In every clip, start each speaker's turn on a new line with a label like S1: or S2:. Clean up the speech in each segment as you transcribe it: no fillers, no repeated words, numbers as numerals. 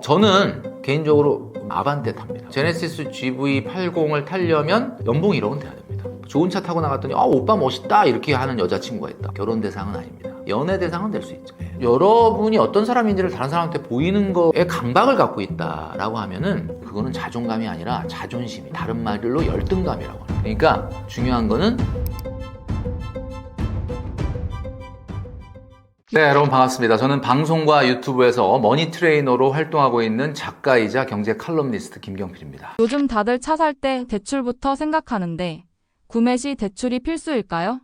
S1: 저는 개인적으로 아반떼 탑니다. 제네시스 GV80을 타려면 연봉 1억은 돼야 됩니다. 좋은 차 타고 나갔더니 오빠 멋있다 이렇게 하는 여자친구가 있다. 결혼 대상은 아닙니다. 연애 대상은 될 수 있죠. 여러분이 어떤 사람인지를 다른 사람한테 보이는 거에 강박을 갖고 있다라고 하면은 그거는 자존감이 아니라 자존심이, 다른 말로 열등감이라고 합니다. 그러니까 중요한 거는 네, 여러분 반갑습니다. 저는 방송과 유튜브에서 머니 트레이너로 활동하고 있는 작가이자 경제 칼럼니스트 김경필입니다.
S2: 요즘 다들 차 살 때 대출부터 생각하는데 구매 시 대출이 필수일까요?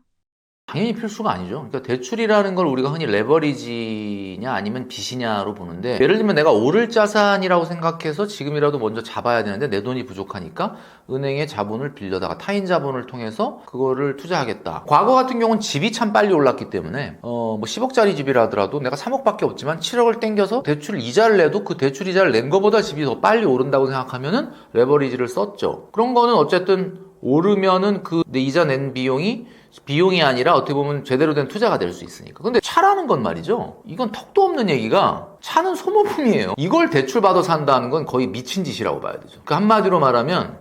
S1: 당연히 필수가 아니죠. 그러니까 대출이라는 걸 우리가 흔히 레버리지냐 아니면 빚이냐로 보는데, 예를 들면 내가 오를 자산이라고 생각해서 지금이라도 먼저 잡아야 되는데 내 돈이 부족하니까 은행에 자본을 빌려다가 타인 자본을 통해서 그거를 투자하겠다. 과거 같은 경우는 집이 참 빨리 올랐기 때문에 뭐 10억짜리 집이라 하더라도 내가 3억밖에 없지만 7억을 땡겨서 대출 이자를 내도 그 대출 이자를 낸 것보다 집이 더 빨리 오른다고 생각하면은 레버리지를 썼죠. 그런 거는 어쨌든 오르면은 그 내 이자 낸 비용이 아니라 어떻게 보면 제대로 된 투자가 될 수 있으니까. 근데 차라는 건 말이죠, 이건 턱도 없는 얘기가, 차는 소모품이에요. 이걸 대출받아 산다는 건 거의 미친 짓이라고 봐야 되죠. 그 한마디로 말하면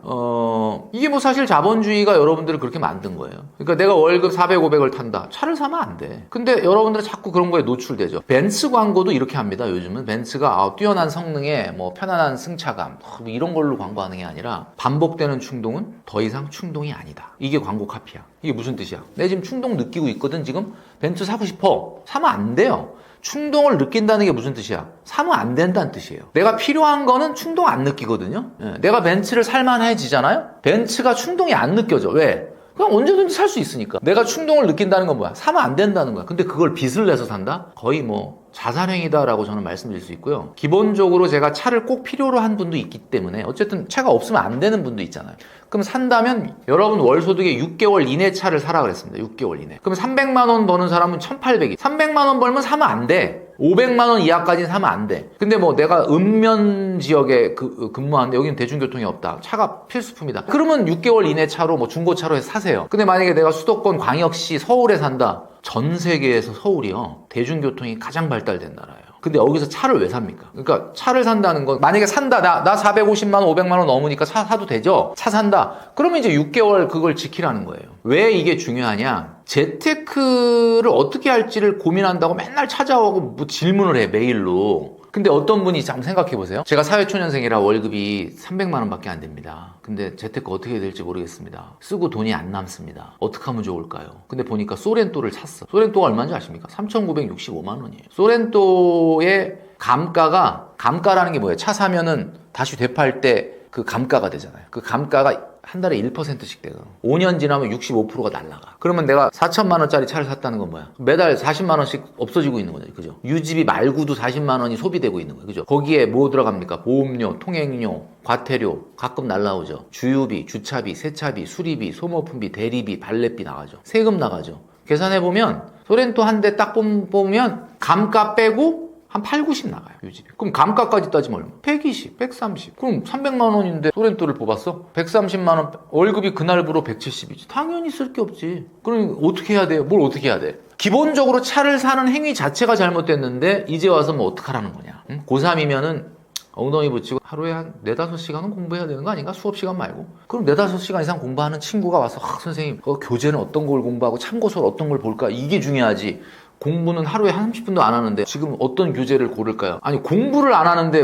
S1: 이게 뭐 사실 자본주의가 여러분들을 그렇게 만든 거예요. 그러니까 내가 월급 400, 500을 탄다. 차를 사면 안 돼. 근데 여러분들은 자꾸 그런 거에 노출되죠. 벤츠 광고도 이렇게 합니다. 요즘은 벤츠가 뛰어난 성능에 뭐 편안한 승차감 뭐 이런 걸로 광고하는 게 아니라 반복되는 충동은 더 이상 충동이 아니다. 이게 광고 카피야. 이게 무슨 뜻이야? 내 지금 충동 느끼고 있거든. 지금 벤츠 사고 싶어. 사면 안 돼요. 충동을 느낀다는 게 무슨 뜻이야? 사면 안 된다는 뜻이에요. 내가 필요한 거는 충동 안 느끼거든요. 내가 벤츠를 살만해지잖아요? 벤츠가 충동이 안 느껴져. 왜? 그냥 언제든지 살 수 있으니까. 내가 충동을 느낀다는 건 뭐야? 사면 안 된다는 거야. 근데 그걸 빚을 내서 산다? 거의 뭐 자살행위다라고 저는 말씀드릴 수 있고요. 기본적으로 제가 차를 꼭 필요로 한 분도 있기 때문에 어쨌든 차가 없으면 안 되는 분도 있잖아요. 그럼 산다면 여러분 월 소득의 6개월 이내 차를 사라 그랬습니다. 6개월 이내. 그럼 300만 원 버는 사람은 1,800이. 300만 원 벌면 사면 안 돼. 500만 원 이하까지는 사면 안 돼. 근데 뭐 내가 읍면 지역에 근무하는데 여기는 대중교통이 없다. 차가 필수품이다. 그러면 6개월 이내 차로 뭐 중고차로 해서 사세요. 근데 만약에 내가 수도권 광역시 서울에 산다. 전 세계에서 서울이요, 대중교통이 가장 발달된 나라예요. 근데 여기서 차를 왜 삽니까? 그러니까 차를 산다는 건, 만약에 산다, 나 450만 원, 500만 원 넘으니까 차 사도 되죠? 차 산다. 그러면 이제 6개월 그걸 지키라는 거예요. 왜 이게 중요하냐? 재테크를 어떻게 할지를 고민한다고 맨날 찾아오고 뭐 질문을 해, 메일로. 근데 어떤 분이 한번 생각해 보세요. 제가 사회초년생이라 월급이 300만 원밖에 안 됩니다. 근데 재테크 어떻게 해야 될지 모르겠습니다. 쓰고 돈이 안 남습니다. 어떻게 하면 좋을까요? 근데 보니까 소렌토를 샀어. 소렌토가 얼마인지 아십니까? 3,965만 원이에요. 소렌토의 감가라는 게 뭐예요? 차 사면은 다시 되팔 때 그 감가가 되잖아요. 그 감가가 한 달에 1%씩 돼요. 5년 지나면 65%가 날라가. 그러면 내가 4천만 원짜리 차를 샀다는 건 뭐야? 매달 40만 원씩 없어지고 있는 거죠. 그죠? 유지비 말고도 40만 원이 소비되고 있는 거예요. 그죠? 거기에 뭐 들어갑니까? 보험료, 통행료, 과태료, 가끔 날라오죠. 주유비, 주차비, 세차비, 수리비, 소모품비, 대리비, 발렛비 나가죠. 세금 나가죠. 계산해보면 소렌토 한 대 딱 뽑으면 감가 빼고 한 8, 90 나가요, 유지비. 그럼 감가까지 따지면 얼마? 120, 130. 그럼 300만 원인데 소렌토를 뽑았어? 130만 원, 월급이 그날부로 170이지. 당연히 쓸 게 없지. 그럼 어떻게 해야 돼요? 뭘 어떻게 해야 돼? 기본적으로 차를 사는 행위 자체가 잘못됐는데 이제 와서 뭐 어떡하라는 거냐? 응? 고3이면은 엉덩이 붙이고 하루에 한 4, 5시간은 공부해야 되는 거 아닌가? 수업 시간 말고. 그럼 4, 5시간 이상 공부하는 친구가 와서 선생님, 교재는 어떤 걸 공부하고 참고서를 어떤 걸 볼까? 이게 중요하지. 공부는 하루에 30분도 안 하는데 지금 어떤 교재를 고를까요? 아니, 공부를 안 하는데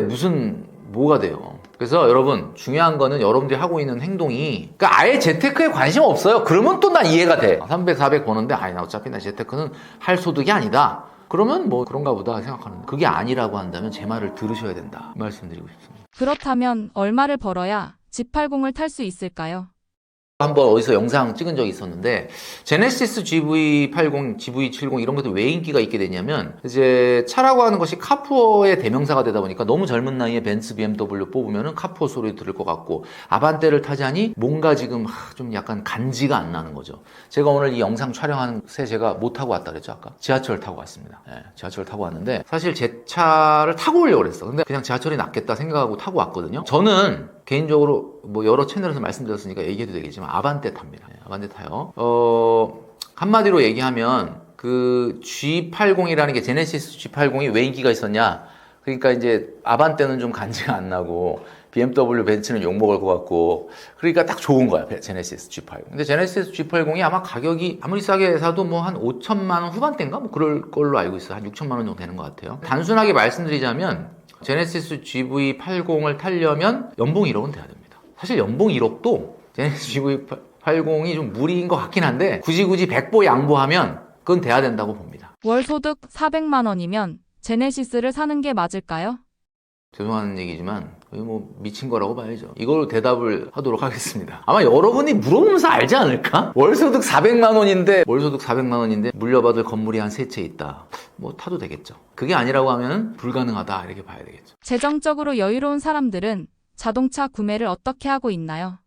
S1: 뭐가 돼요? 그래서 여러분, 중요한 거는 여러분들이 하고 있는 행동이, 그러니까 아예 재테크에 관심 없어요. 그러면 또 난 이해가 돼. 300, 400 버는데 나 어차피 나 재테크는 할 소득이 아니다. 그러면 뭐 그런가 보다 생각하는데, 그게 아니라고 한다면 제 말을 들으셔야 된다 말씀드리고 싶습니다.
S2: 그렇다면 얼마를 벌어야 G80을 탈 수 있을까요?
S1: 한번 어디서 영상 찍은 적이 있었는데, 제네시스 GV80, GV70 이런 것들 왜 인기가 있게 되냐면, 이제 차라고 하는 것이 카푸어의 대명사가 되다 보니까 너무 젊은 나이에 벤츠, BMW 뽑으면은 카푸어 소리 들을 것 같고, 아반떼를 타자니 뭔가 지금 좀 약간 간지가 안 나는 거죠. 제가 오늘 이 영상 촬영하는 새 제가 뭐 타고 왔다 그랬죠, 아까? 지하철 타고 왔습니다. 지하철 타고 왔는데, 사실 제 차를 타고 오려고 그랬어. 근데 그냥 지하철이 낫겠다 생각하고 타고 왔거든요. 저는 개인적으로 뭐 여러 채널에서 말씀드렸으니까 얘기해도 되겠지만 아반떼 탑니다. 아반떼 타요. 한마디로 얘기하면 그 G80이라는 게, 제네시스 G80이 왜 인기가 있었냐? 그러니까 이제 아반떼는 좀 간지가 안 나고 BMW 벤츠는 욕먹을 것 같고 그러니까 딱 좋은 거야 제네시스 G80. 근데 제네시스 G80이 아마 가격이 아무리 싸게 사도 뭐 한 5천만 원 후반대인가 뭐 그럴 걸로 알고 있어요. 한 6천만 원 정도 되는 것 같아요. 단순하게 말씀드리자면 제네시스 GV80을 타려면 연봉 1억은 돼야 됩니다. 사실 연봉 1억도 제네시스 GV80이 좀 무리인 것 같긴 한데 굳이 100보 양보하면 그건 돼야 된다고 봅니다.
S2: 월 소득 400만 원이면 제네시스를 사는 게 맞을까요?
S1: 죄송한 얘기지만 거의 뭐 미친 거라고 봐야죠. 이걸로 대답을 하도록 하겠습니다. 아마 여러분이 물어보면서 알지 않을까? 월소득 400만 원인데 물려받을 건물이 한 3채 있다. 뭐 타도 되겠죠. 그게 아니라고 하면 불가능하다 이렇게 봐야 되겠죠.
S2: 재정적으로 여유로운 사람들은 자동차 구매를 어떻게 하고 있나요?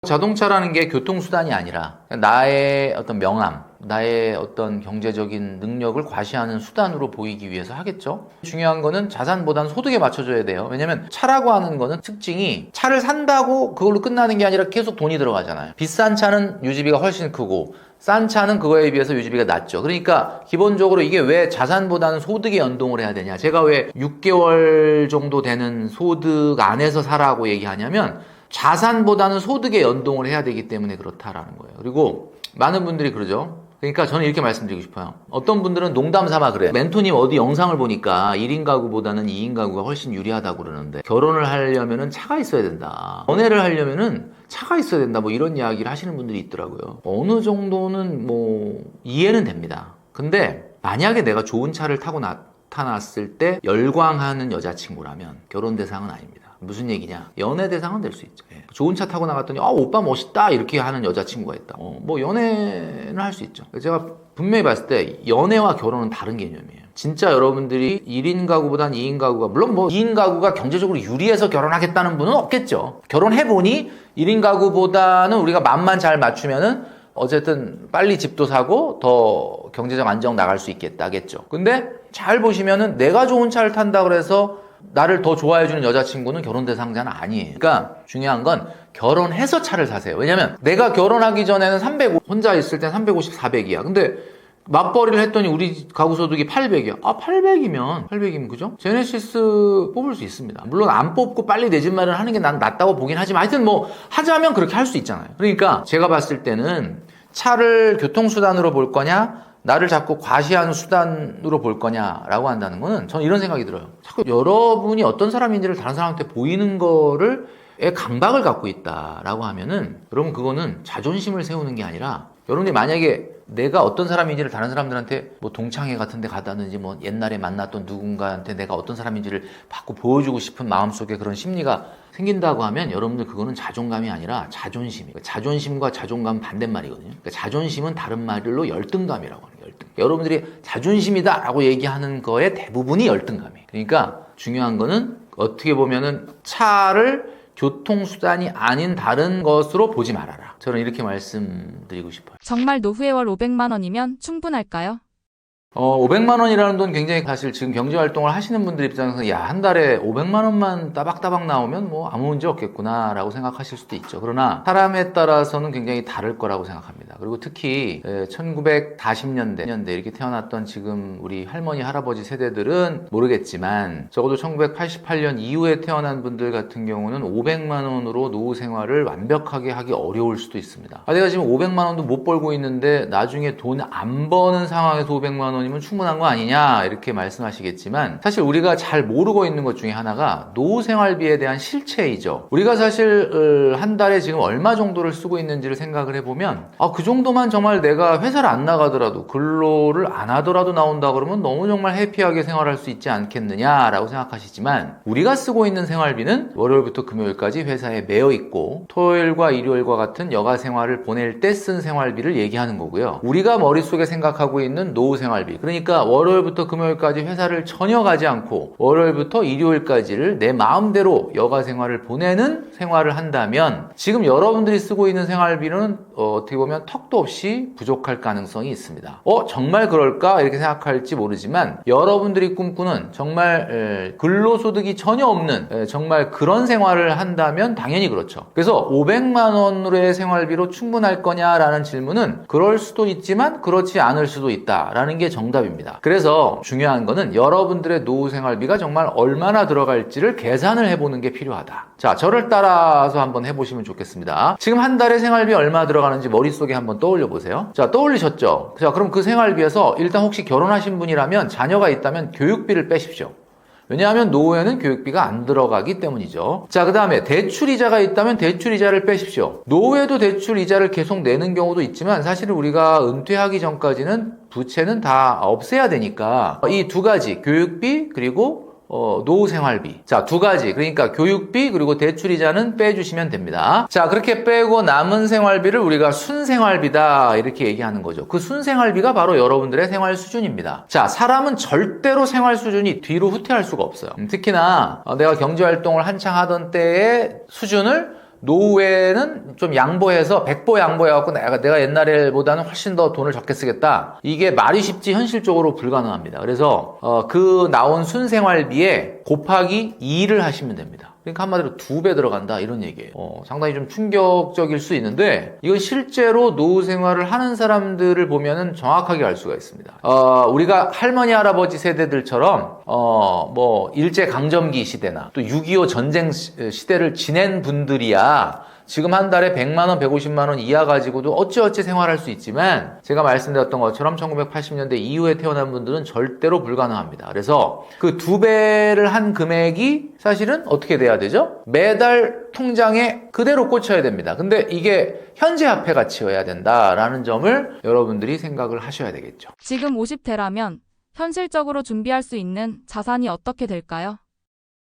S1: 자동차라는 게 교통수단이 아니라 나의 어떤 명함, 나의 어떤 경제적인 능력을 과시하는 수단으로 보이기 위해서 하겠죠. 중요한 거는 자산보다는 소득에 맞춰줘야 돼요. 왜냐면 차라고 하는 거는 특징이 차를 산다고 그걸로 끝나는 게 아니라 계속 돈이 들어가잖아요. 비싼 차는 유지비가 훨씬 크고 싼 차는 그거에 비해서 유지비가 낮죠. 그러니까 기본적으로 이게 왜 자산보다는 소득에 연동을 해야 되냐. 제가 왜 6개월 정도 되는 소득 안에서 사라고 얘기하냐면 자산보다는 소득에 연동을 해야 되기 때문에 그렇다라는 거예요. 그리고 많은 분들이 그러죠. 그러니까 저는 이렇게 말씀드리고 싶어요. 어떤 분들은 농담 삼아 그래요. 멘토님 어디 영상을 보니까 1인 가구보다는 2인 가구가 훨씬 유리하다고 그러는데 결혼을 하려면은 차가 있어야 된다. 연애를 하려면은 차가 있어야 된다. 뭐 이런 이야기를 하시는 분들이 있더라고요. 어느 정도는 뭐 이해는 됩니다. 근데 만약에 내가 좋은 차를 타고 나타났을 때 열광하는 여자친구라면 결혼 대상은 아닙니다. 무슨 얘기냐? 연애 대상은 될 수 있죠. 좋은 차 타고 나갔더니 오빠 멋있다 이렇게 하는 여자친구가 있다. 뭐 연애는 할 수 있죠. 제가 분명히 봤을 때 연애와 결혼은 다른 개념이에요. 진짜 여러분들이 1인 가구보단 2인 가구가 물론 뭐 2인 가구가 경제적으로 유리해서 결혼하겠다는 분은 없겠죠. 결혼해보니 1인 가구보다는 우리가 맘만 잘 맞추면은 어쨌든 빨리 집도 사고 더 경제적 안정 나갈 수 있겠다겠죠. 근데 잘 보시면은 내가 좋은 차를 탄다 그래서 나를 더 좋아해주는 여자친구는 결혼 대상자는 아니에요. 그러니까 중요한 건 결혼해서 차를 사세요. 왜냐면 내가 결혼하기 전에는 혼자 있을 땐 350, 400이야. 근데 맞벌이를 했더니 우리 가구 소득이 800이야. 800이면 그죠? 제네시스 뽑을 수 있습니다. 물론 안 뽑고 빨리 내 집 마련하는 게 난 낫다고 보긴 하지만 하여튼 뭐 하자면 그렇게 할 수 있잖아요. 그러니까 제가 봤을 때는 차를 교통수단으로 볼 거냐 나를 자꾸 과시하는 수단으로 볼 거냐라고 한다는 거는 저는 이런 생각이 들어요. 자꾸 여러분이 어떤 사람인지를 다른 사람한테 보이는 거를 강박을 갖고 있다라고 하면은 여러분 그거는 자존심을 세우는 게 아니라 여러분이 만약에 내가 어떤 사람인지를 다른 사람들한테 뭐 동창회 같은 데 가다든지 뭐 옛날에 만났던 누군가한테 내가 어떤 사람인지를 자꾸 보여주고 싶은 마음속에 그런 심리가 생긴다고 하면 여러분들 그거는 자존감이 아니라 자존심이에요. 자존심과 자존감은 반대말이거든요. 그러니까 자존심은 다른 말로 열등감이라고 하는 거예요. 열등. 여러분들이 자존심이다 라고 얘기하는 거에 대부분이 열등감이에요. 그러니까 중요한 거는 어떻게 보면은 차를 교통수단이 아닌 다른 것으로 보지 말아라. 저는 이렇게 말씀드리고 싶어요.
S2: 정말 노후에 월 500만 원이면 충분할까요?
S1: 500만 원이라는 돈 굉장히 사실 지금 경제활동을 하시는 분들 입장에서 한 달에 500만 원만 따박따박 나오면 뭐 아무 문제 없겠구나 라고 생각하실 수도 있죠. 그러나 사람에 따라서는 굉장히 다를 거라고 생각합니다. 그리고 특히 1940년대 이렇게 태어났던 지금 우리 할머니 할아버지 세대들은 모르겠지만 적어도 1988년 이후에 태어난 분들 같은 경우는 500만 원으로 노후 생활을 완벽하게 하기 어려울 수도 있습니다. 내가 지금 500만 원도 못 벌고 있는데 나중에 돈 안 버는 상황에서 500만 원 이면 충분한 거 아니냐 이렇게 말씀하시겠지만 사실 우리가 잘 모르고 있는 것 중에 하나가 노후 생활비에 대한 실체이죠. 우리가 사실 한 달에 지금 얼마 정도를 쓰고 있는지를 생각을 해보면 그 정도만 정말 내가 회사를 안 나가더라도 근로를 안 하더라도 나온다 그러면 너무 정말 해피하게 생활할 수 있지 않겠느냐라고 생각하시지만 우리가 쓰고 있는 생활비는 월요일부터 금요일까지 회사에 매여 있고 토요일과 일요일과 같은 여가 생활을 보낼 때 쓴 생활비를 얘기하는 거고요. 우리가 머릿속에 생각하고 있는 노후 생활비 그러니까 월요일부터 금요일까지 회사를 전혀 가지 않고 월요일부터 일요일까지를 내 마음대로 여가 생활을 보내는 생활을 한다면 지금 여러분들이 쓰고 있는 생활비는 어떻게 보면 턱도 없이 부족할 가능성이 있습니다. 정말 그럴까? 이렇게 생각할지 모르지만 여러분들이 꿈꾸는 정말 근로소득이 전혀 없는 정말 그런 생활을 한다면 당연히 그렇죠. 그래서 500만 원으로의 생활비로 충분할 거냐라는 질문은 그럴 수도 있지만 그렇지 않을 수도 있다라는 게 정답입니다. 그래서 중요한 거는 여러분들의 노후 생활비가 정말 얼마나 들어갈지를 계산을 해보는 게 필요하다. 자, 저를 따라서 한번 해보시면 좋겠습니다. 지금 한 달에 생활비 얼마 들어가는지 머릿속에 한번 떠올려 보세요. 자, 떠올리셨죠? 자, 그럼 그 생활비에서 일단 혹시 결혼하신 분이라면 자녀가 있다면 교육비를 빼십시오. 왜냐하면 노후에는 교육비가 안 들어가기 때문이죠. 자, 그 다음에 대출이자가 있다면 대출이자를 빼십시오. 노후에도 대출이자를 계속 내는 경우도 있지만 사실은 우리가 은퇴하기 전까지는 부채는 다 없애야 되니까 이 두 가지, 교육비 그리고 노후 생활비. 자, 두 가지. 그러니까 교육비 그리고 대출이자는 빼주시면 됩니다. 자, 그렇게 빼고 남은 생활비를 우리가 순생활비다 이렇게 얘기하는 거죠. 그 순생활비가 바로 여러분들의 생활 수준입니다. 자, 사람은 절대로 생활 수준이 뒤로 후퇴할 수가 없어요. 특히나 내가 경제활동을 한창 하던 때의 수준을 노후에는 좀 양보해서 백보 양보해갖고 내가 옛날보다는 훨씬 더 돈을 적게 쓰겠다. 이게 말이 쉽지 현실적으로 불가능합니다. 그래서 그 나온 순생활비에 곱하기 2를 하시면 됩니다. 그러니까 한마디로 2배 들어간다 이런 얘기예요. 상당히 좀 충격적일 수 있는데 이건 실제로 노후 생활을 하는 사람들을 보면은 정확하게 알 수가 있습니다. 우리가 할머니 할아버지 세대들처럼 뭐 일제 강점기 시대나 또 6.25 전쟁 시대를 지낸 분들이야 지금 한 달에 100만 원, 150만 원 이하 가지고도 어찌어찌 생활할 수 있지만 제가 말씀드렸던 것처럼 1980년대 이후에 태어난 분들은 절대로 불가능합니다. 그래서 그 2배를 한 금액이 사실은 어떻게 돼야 되죠? 매달 통장에 그대로 꽂혀야 됩니다. 근데 이게 현재 화폐 가치여야 된다라는 점을 여러분들이 생각을 하셔야 되겠죠.
S2: 지금 50대라면 현실적으로 준비할 수 있는 자산이 어떻게 될까요?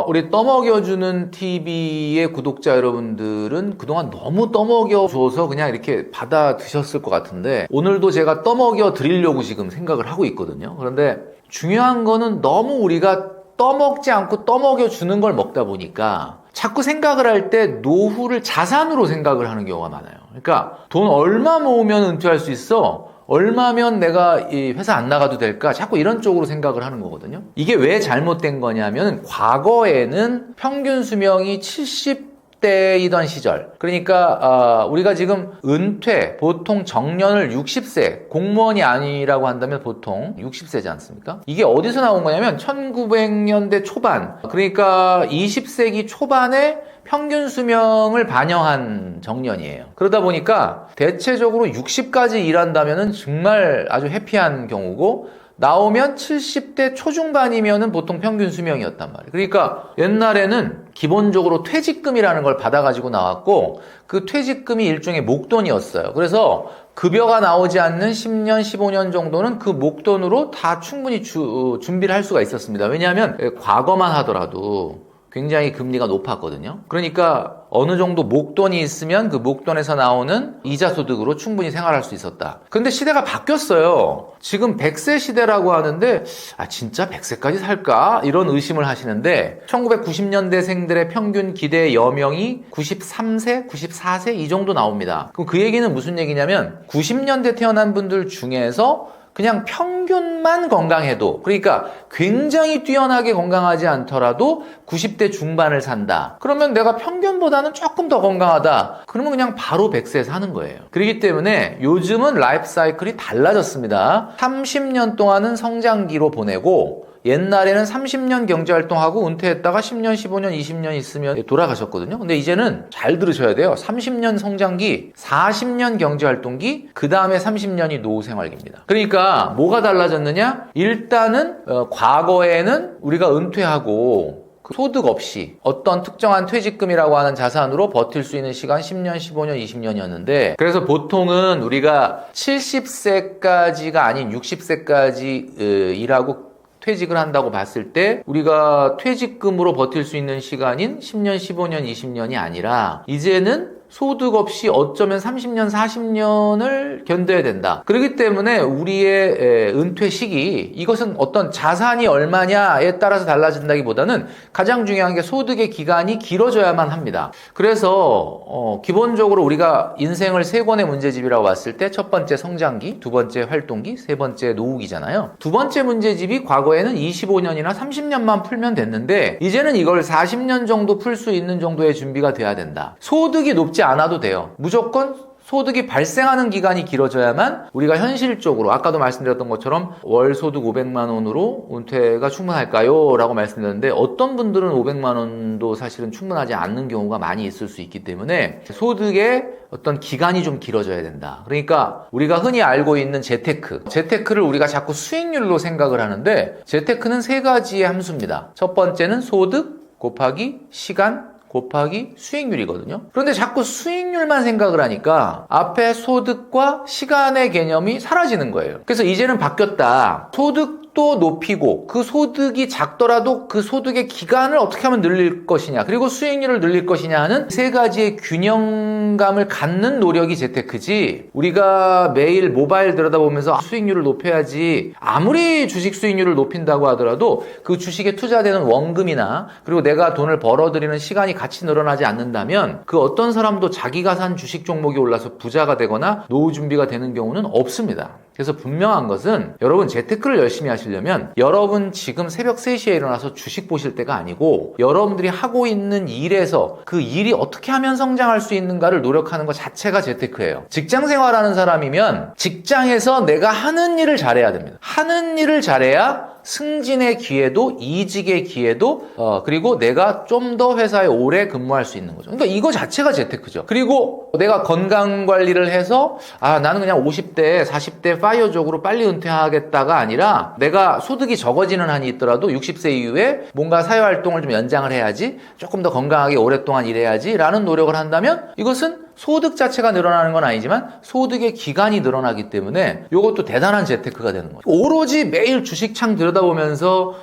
S1: 우리 떠먹여주는 TV의 구독자 여러분들은 그동안 너무 떠먹여줘서 그냥 이렇게 받아 드셨을 것 같은데 오늘도 제가 떠먹여 드리려고 지금 생각을 하고 있거든요. 그런데 중요한 거는 너무 우리가 떠먹지 않고 떠먹여주는 걸 먹다 보니까 자꾸 생각을 할 때 노후를 자산으로 생각을 하는 경우가 많아요. 그러니까 돈 얼마 모으면 은퇴할 수 있어? 얼마면 내가 이 회사 안 나가도 될까? 자꾸 이런 쪽으로 생각을 하는 거거든요. 이게 왜 잘못된 거냐면 과거에는 평균 수명이 70대이던 시절. 그러니까 우리가 지금 은퇴, 보통 정년을 60세, 공무원이 아니라고 한다면 보통 60세지 않습니까? 이게 어디서 나온 거냐면 1900년대 초반, 그러니까 20세기 초반에 평균 수명을 반영한 정년이에요. 그러다 보니까 대체적으로 60까지 일한다면 정말 아주 해피한 경우고 나오면 70대 초중반이면은 보통 평균 수명이었단 말이에요. 그러니까 옛날에는 기본적으로 퇴직금이라는 걸 받아가지고 나왔고 그 퇴직금이 일종의 목돈이었어요. 그래서 급여가 나오지 않는 10년, 15년 정도는 그 목돈으로 다 충분히 준비를 할 수가 있었습니다. 왜냐하면 과거만 하더라도 굉장히 금리가 높았거든요. 그러니까 어느 정도 목돈이 있으면 그 목돈에서 나오는 이자 소득으로 충분히 생활할 수 있었다. 근데 시대가 바뀌었어요. 지금 100세 시대라고 하는데 진짜 100세까지 살까? 이런 의심을 하시는데 1990년대생들의 평균 기대 여명이 93세, 94세 이 정도 나옵니다. 그럼 그 얘기는 무슨 얘기냐면 90년대 태어난 분들 중에서 그냥 평균만 건강해도, 그러니까 굉장히 뛰어나게 건강하지 않더라도 90대 중반을 산다. 그러면 내가 평균보다는 조금 더 건강하다. 그러면 그냥 바로 100세 사는 거예요. 그렇기 때문에 요즘은 라이프 사이클이 달라졌습니다. 30년 동안은 성장기로 보내고 옛날에는 30년 경제활동하고 은퇴했다가 10년, 15년, 20년 있으면 돌아가셨거든요. 근데 이제는 잘 들으셔야 돼요. 30년 성장기, 40년 경제활동기, 그 다음에 30년이 노후생활기입니다. 그러니까 뭐가 달라졌느냐? 일단은 과거에는 우리가 은퇴하고 소득 없이 어떤 특정한 퇴직금이라고 하는 자산으로 버틸 수 있는 시간 10년, 15년, 20년이었는데 그래서 보통은 우리가 70세까지가 아닌 60세까지 일하고 퇴직을 한다고 봤을 때 우리가 퇴직금으로 버틸 수 있는 시간인 10년, 15년, 20년이 아니라 이제는 소득 없이 어쩌면 30년, 40년을 견뎌야 된다. 그렇기 때문에 우리의 은퇴 시기, 이것은 어떤 자산이 얼마냐에 따라서 달라진다기보다는 가장 중요한 게 소득의 기간이 길어져야만 합니다. 그래서 기본적으로 우리가 인생을 세 권의 문제집이라고 봤을 때 첫 번째 성장기, 두 번째 활동기, 세 번째 노후기잖아요. 두 번째 문제집이 과거에는 25년이나 30년만 풀면 됐는데 이제는 이걸 40년 정도 풀 수 있는 정도의 준비가 돼야 된다. 소득이 높지 않아도 돼요. 무조건 소득이 발생하는 기간이 길어져야만 우리가 현실적으로 아까도 말씀드렸던 것처럼 월 소득 500만 원으로 은퇴가 충분할까요? 라고 말씀드렸는데 어떤 분들은 500만 원도 사실은 충분하지 않는 경우가 많이 있을 수 있기 때문에 소득의 어떤 기간이 좀 길어져야 된다. 그러니까 우리가 흔히 알고 있는 재테크를 우리가 자꾸 수익률로 생각을 하는데 재테크는 세 가지의 함수입니다. 첫 번째는 소득 곱하기 시간 곱하기 수익률이거든요. 그런데 자꾸 수익률만 생각을 하니까 앞에 소득과 시간의 개념이 사라지는 거예요. 그래서 이제는 바뀌었다. 소득도 높이고 그 소득이 작더라도 그 소득의 기간을 어떻게 하면 늘릴 것이냐 그리고 수익률을 늘릴 것이냐 하는 세 가지의 균형감을 갖는 노력이 재테크지 우리가 매일 모바일 들여다보면서 수익률을 높여야지 아무리 주식 수익률을 높인다고 하더라도 그 주식에 투자되는 원금이나 그리고 내가 돈을 벌어들이는 시간이 같이 늘어나지 않는다면 그 어떤 사람도 자기가 산 주식 종목이 올라서 부자가 되거나 노후 준비가 되는 경우는 없습니다. 그래서 분명한 것은 여러분 재테크를 열심히 하시려면 여러분 지금 새벽 3시에 일어나서 주식 보실 때가 아니고 여러분들이 하고 있는 일에서 그 일이 어떻게 하면 성장할 수 있는가를 노력하는 것 자체가 재테크예요. 직장 생활하는 사람이면 직장에서 내가 하는 일을 잘해야 됩니다. 하는 일을 잘해야 승진의 기회도 이직의 기회도 그리고 내가 좀 더 회사에 오래 근무할 수 있는 거죠. 그러니까 이거 자체가 재테크죠. 그리고 내가 건강 관리를 해서 나는 그냥 50대 40대 파이어족으로 빨리 은퇴하겠다가 아니라 내가 소득이 적어지는 한이 있더라도 60세 이후에 뭔가 사회활동을 좀 연장을 해야지 조금 더 건강하게 오랫동안 일해야지 라는 노력을 한다면 이것은 소득 자체가 늘어나는 건 아니지만 소득의 기간이 늘어나기 때문에 이것도 대단한 재테크가 되는 거죠. 오로지 매일 주식창 들여다보면서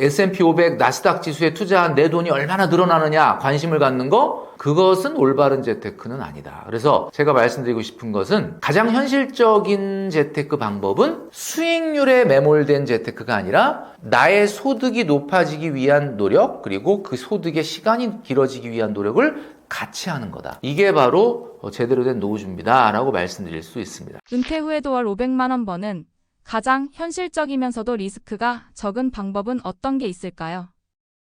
S1: S&P 500 나스닥 지수에 투자한 내 돈이 얼마나 늘어나느냐 관심을 갖는 거 그것은 올바른 재테크는 아니다. 그래서 제가 말씀드리고 싶은 것은 가장 현실적인 재테크 방법은 수익률에 매몰된 재테크가 아니라 나의 소득이 높아지기 위한 노력 그리고 그 소득의 시간이 길어지기 위한 노력을 같이 하는 거다. 이게 바로 제대로 된 노후 준비다라고 말씀드릴 수 있습니다.
S2: 은퇴 후에도 월 500만 원 버는 가장 현실적이면서도 리스크가 적은 방법은 어떤 게 있을까요?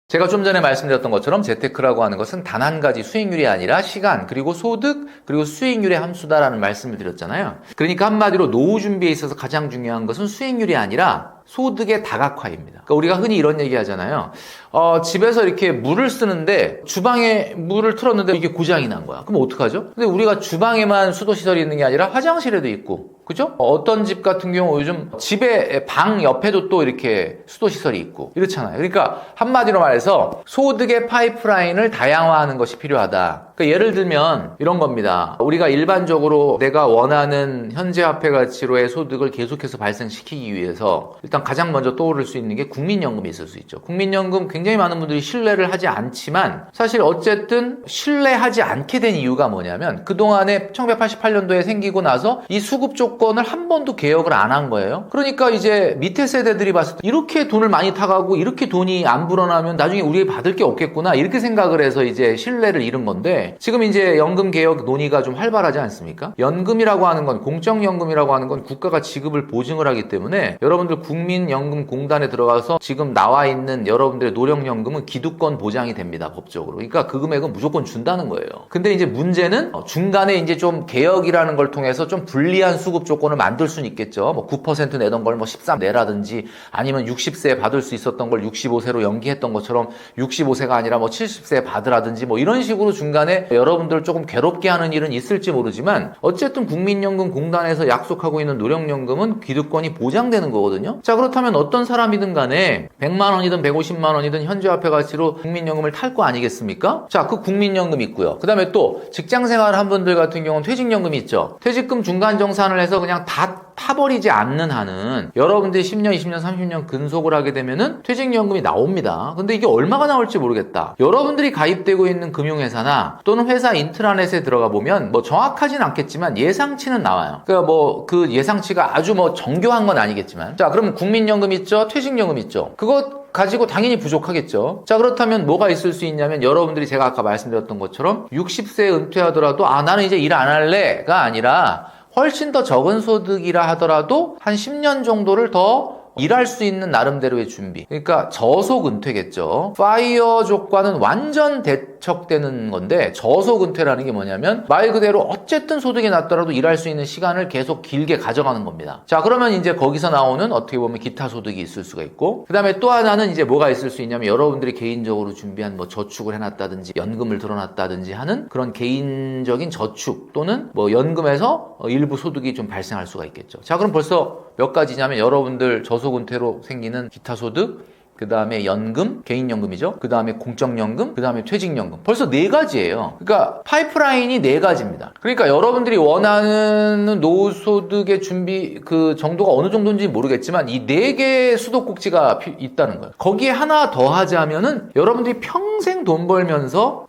S1: 제가 좀 전에 말씀드렸던 것처럼 재테크라고 하는 것은 단 한 가지 수익률이 아니라 시간, 그리고 소득, 그리고 수익률의 함수다라는 말씀을 드렸잖아요. 그러니까 한마디로 노후 준비에 있어서 가장 중요한 것은 수익률이 아니라 소득의 다각화입니다. 그러니까 우리가 흔히 이런 얘기 하잖아요. 집에서 이렇게 물을 쓰는데 주방에 물을 틀었는데 이게 고장이 난 거야. 그럼 어떡하죠? 근데 우리가 주방에만 수도시설이 있는 게 아니라 화장실에도 있고, 그죠? 어떤 집 같은 경우 요즘 집에 방 옆에도 또 이렇게 수도시설이 있고 이렇잖아요. 그러니까 한마디로 말해서 소득의 파이프라인을 다양화하는 것이 필요하다. 그러니까 예를 들면 이런 겁니다. 우리가 일반적으로 내가 원하는 현재화폐 가치로의 소득을 계속해서 발생시키기 위해서 일단 가장 먼저 떠오를 수 있는 게 국민연금이 있을 수 있죠. 국민연금 굉장히 많은 분들이 신뢰를 하지 않지만 사실 어쨌든 신뢰하지 않게 된 이유가 뭐냐면 그동안에 1988년도에 생기고 나서 이 수급 조건을 한 번도 개혁을 안 한 거예요. 그러니까 이제 밑에 세대들이 봤을 때 이렇게 돈을 많이 타가고 이렇게 돈이 안 불어나면 나중에 우리 받을 게 없겠구나 이렇게 생각을 해서 이제 신뢰를 잃은 건데 지금 이제 연금 개혁 논의가 좀 활발하지 않습니까? 연금이라고 하는 건 공적연금이라고 하는 건 국가가 지급을 보증을 하기 때문에 여러분들 국민연금공단에 들어가서 지금 나와 있는 여러분들의 노령연금은 기득권 보장이 됩니다. 법적으로. 그러니까 그 금액은 무조건 준다는 거예요. 근데 이제 문제는 중간에 이제 좀 개혁이라는 걸 통해서 좀 불리한 수급 조건을 만들 수는 있겠죠. 뭐 9% 내던 걸 뭐 13 내라든지 아니면 60세에 받을 수 있었던 걸 65세로 연기했던 것처럼 65세가 아니라 뭐 70세에 받으라든지 뭐 이런 식으로 중간에 여러분들 조금 괴롭게 하는 일은 있을지 모르지만 어쨌든 국민연금공단에서 약속하고 있는 노령연금은 기득권이 보장되는 거거든요. 자, 그렇다면 어떤 사람이든 간에 100만 원이든 150만 원이든 현재화폐 가치로 국민연금을 탈 거 아니겠습니까? 자, 그 국민연금 있고요. 그 다음에 또 직장생활 한 분들 같은 경우는 퇴직연금이 있죠. 퇴직금 중간정산을 해서 그냥 다 타버리지 않는 한은 여러분들이 10년, 20년, 30년 근속을 하게 되면은 퇴직연금이 나옵니다. 근데 이게 얼마가 나올지 모르겠다. 여러분들이 가입되고 있는 금융회사나 또는 회사 인트라넷에 들어가 보면 뭐 정확하진 않겠지만 예상치는 나와요. 그러니까 뭐 그 예상치가 아주 뭐 정교한 건 아니겠지만 자, 그럼 국민연금 있죠? 퇴직연금 있죠? 그것 가지고 당연히 부족하겠죠. 자, 그렇다면 뭐가 있을 수 있냐면 여러분들이 제가 아까 말씀드렸던 것처럼 60세에 은퇴하더라도 나는 이제 일 안 할래가 아니라 훨씬 더 적은 소득이라 하더라도 한 10년 정도를 더 일할 수 있는 나름대로의 준비. 그러니까 저속 은퇴겠죠. 파이어족과는 완전 배척되는 건데, 저소근퇴라는 게 뭐냐면 말 그대로 어쨌든 소득이 낮더라도 일할 수 있는 시간을 계속 길게 가져가는 겁니다. 자, 그러면 이제 거기서 나오는 어떻게 보면 기타 소득이 있을 수가 있고, 그 다음에 또 하나는 이제 뭐가 있을 수 있냐면 여러분들이 개인적으로 준비한 뭐 저축을 해놨다든지 연금을 들어놨다든지 하는 그런 개인적인 저축 또는 뭐 연금에서 일부 소득이 좀 발생할 수가 있겠죠. 자, 그럼 벌써 몇 가지냐면 여러분들 저소근퇴로 생기는 기타 소득, 그 다음에 연금, 개인연금이죠. 그 다음에 공적연금, 그 다음에 퇴직연금. 벌써 4가지예요. 그러니까 파이프라인이 4가지입니다. 그러니까 여러분들이 원하는 노후소득의 준비 그 정도가 어느 정도인지 모르겠지만 이 4개의 수도꼭지가 있다는 거예요. 거기에 하나 더 하자면은 여러분들이 평생 돈 벌면서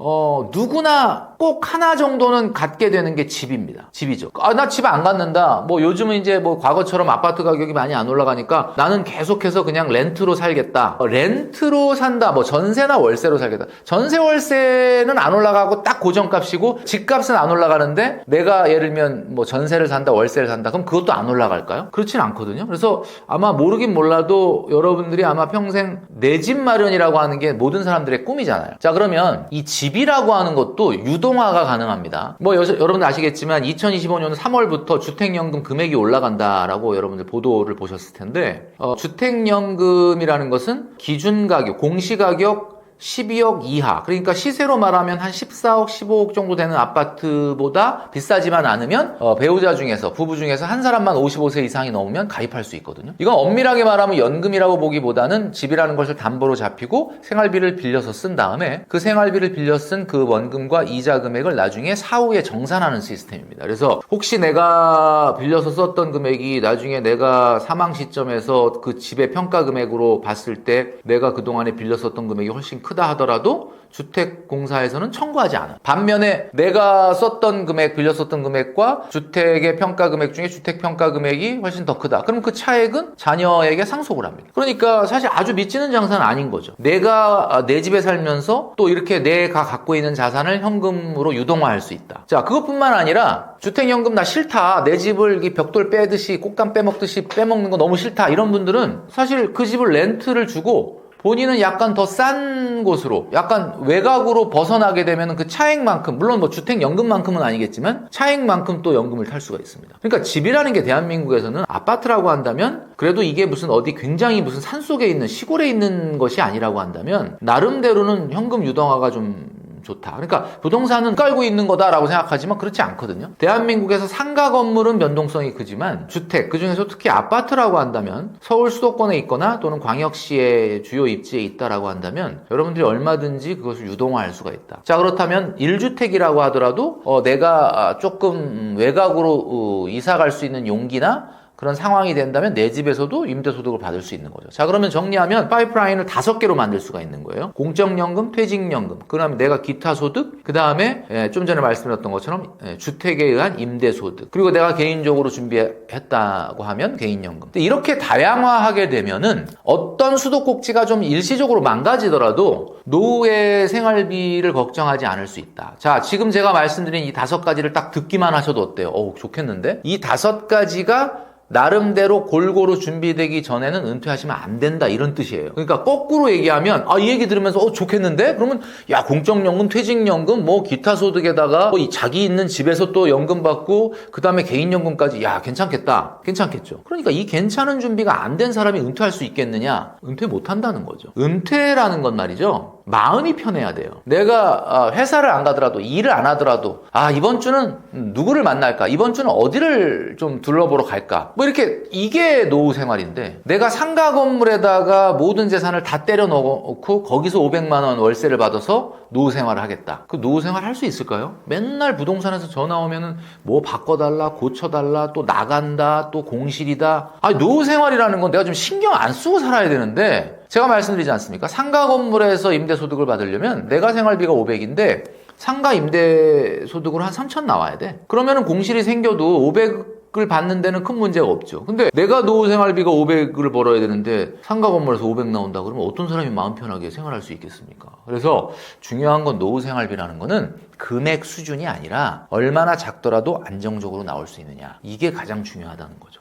S1: 누구나 꼭 하나 정도는 갖게 되는 게 집입니다. 집이죠. 아, 나 집 안 갖는다. 뭐 요즘은 이제 뭐 과거처럼 아파트 가격이 많이 안 올라가니까 나는 계속해서 그냥 렌트로 살겠다. 렌트로 산다. 뭐 전세나 월세로 살겠다. 전세 월세는 안 올라가고 딱 고정값이고 집값은 안 올라가는데 내가 예를 들면 뭐 전세를 산다, 월세를 산다. 그럼 그것도 안 올라갈까요? 그렇진 않거든요. 그래서 아마 모르긴 몰라도 여러분들이 아마 평생 내 집 마련이라고 하는 게 모든 사람들의 꿈이잖아요. 자, 그러면 이 집이라고 하는 것도 유동화가 가능합니다. 뭐 여러분들 아시겠지만 2025년 3월부터 주택연금 금액이 올라간다라고 여러분들 보도를 보셨을 텐데, 주택연금이라는 것은 기준가격, 공시가격 12억 이하, 그러니까 시세로 말하면 한 14억, 15억 정도 되는 아파트보다 비싸지만 않으면 배우자 중에서, 부부 중에서 한 사람만 55세 이상이 넘으면 가입할 수 있거든요. 이건 엄밀하게 말하면 연금이라고 보기보다는 집이라는 것을 담보로 잡히고 생활비를 빌려서 쓴 다음에 그 생활비를 빌려 쓴 그 원금과 이자 금액을 나중에 사후에 정산하는 시스템입니다. 그래서 혹시 내가 빌려서 썼던 금액이 나중에 내가 사망 시점에서 그 집의 평가 금액으로 봤을 때 내가 그동안에 빌려 썼던 금액이 훨씬 크다 하더라도 주택공사에서는 청구하지 않아요. 반면에 내가 썼던 금액, 빌려 썼던 금액과 주택의 평가 금액 중에 주택 평가 금액이 훨씬 더 크다. 그럼 그 차액은 자녀에게 상속을 합니다. 그러니까 사실 아주 미치는 장사는 아닌 거죠. 내가 내 집에 살면서 또 이렇게 내가 갖고 있는 자산을 현금으로 유동화할 수 있다. 자, 그것뿐만 아니라 주택연금 나 싫다. 내 집을 벽돌 빼듯이 꽃감 빼먹듯이 빼먹는 거 너무 싫다. 이런 분들은 사실 그 집을 렌트를 주고 본인은 약간 더 싼 곳으로, 약간 외곽으로 벗어나게 되면 그 차액만큼, 물론 뭐 주택연금만큼은 아니겠지만 차액만큼 또 연금을 탈 수가 있습니다. 그러니까 집이라는 게 대한민국에서는 아파트라고 한다면 그래도 이게 무슨 어디 굉장히 무슨 산속에 있는 시골에 있는 것이 아니라고 한다면 나름대로는 현금 유동화가 좀 좋다. 그러니까 부동산은 깔고 있는 거다라고 생각하지만 그렇지 않거든요. 대한민국에서 상가 건물은 변동성이 크지만 주택, 그중에서 특히 아파트라고 한다면 서울 수도권에 있거나 또는 광역시의 주요 입지에 있다라고 한다면 여러분들이 얼마든지 그것을 유동화할 수가 있다. 자, 그렇다면 1주택이라고 하더라도 내가 조금 외곽으로 이사 갈 수 있는 용기나 그런 상황이 된다면 내 집에서도 임대소득을 받을 수 있는 거죠. 자, 그러면 정리하면 파이프라인을 5개로 만들 수가 있는 거예요. 공적연금, 퇴직연금, 그 다음에 내가 기타소득, 그 다음에 좀 전에 말씀드렸던 것처럼 주택에 의한 임대소득, 그리고 내가 개인적으로 준비했다고 하면 개인연금. 이렇게 다양화하게 되면은 어떤 수도꼭지가 좀 일시적으로 망가지더라도 노후의 생활비를 걱정하지 않을 수 있다. 자, 지금 제가 말씀드린 이 5가지를 딱 듣기만 하셔도 어때요? 좋겠는데? 이 5가지가 나름대로 골고루 준비되기 전에는 은퇴하시면 안 된다, 이런 뜻이에요. 그러니까 거꾸로 얘기하면 이 얘기 들으면서 좋겠는데? 그러면 야, 공적연금, 퇴직연금, 뭐 기타 소득에다가 이 자기 있는 집에서 또 연금 받고 그 다음에 개인연금까지, 야, 괜찮겠다. 괜찮겠죠. 그러니까 이 괜찮은 준비가 안 된 사람이 은퇴할 수 있겠느냐? 은퇴 못 한다는 거죠. 은퇴라는 건 말이죠, 마음이 편해야 돼요. 내가 회사를 안 가더라도, 일을 안 하더라도, 이번 주는 누구를 만날까? 이번 주는 어디를 좀 둘러보러 갈까? 뭐 이렇게, 이게 노후 생활인데, 내가 상가 건물에다가 모든 재산을 다 때려 넣고 거기서 500만 원 월세를 받아서 노후 생활을 하겠다. 그 노후 생활 할 수 있을까요? 맨날 부동산에서 전화 오면은 뭐 바꿔달라, 고쳐달라, 또 나간다, 또 공실이다. 노후 생활이라는 건 내가 좀 신경 안 쓰고 살아야 되는데, 제가 말씀드리지 않습니까? 상가 건물에서 임대소득을 받으려면 내가 생활비가 500인데 상가 임대소득으로 한 3,000 나와야 돼. 그러면은 공실이 생겨도 500을 받는 데는 큰 문제가 없죠. 근데 내가 노후 생활비가 500을 벌어야 되는데 상가 건물에서 500 나온다 그러면 어떤 사람이 마음 편하게 생활할 수 있겠습니까? 그래서 중요한 건 노후 생활비라는 거는 금액 수준이 아니라 얼마나 작더라도 안정적으로 나올 수 있느냐. 이게 가장 중요하다는 거죠.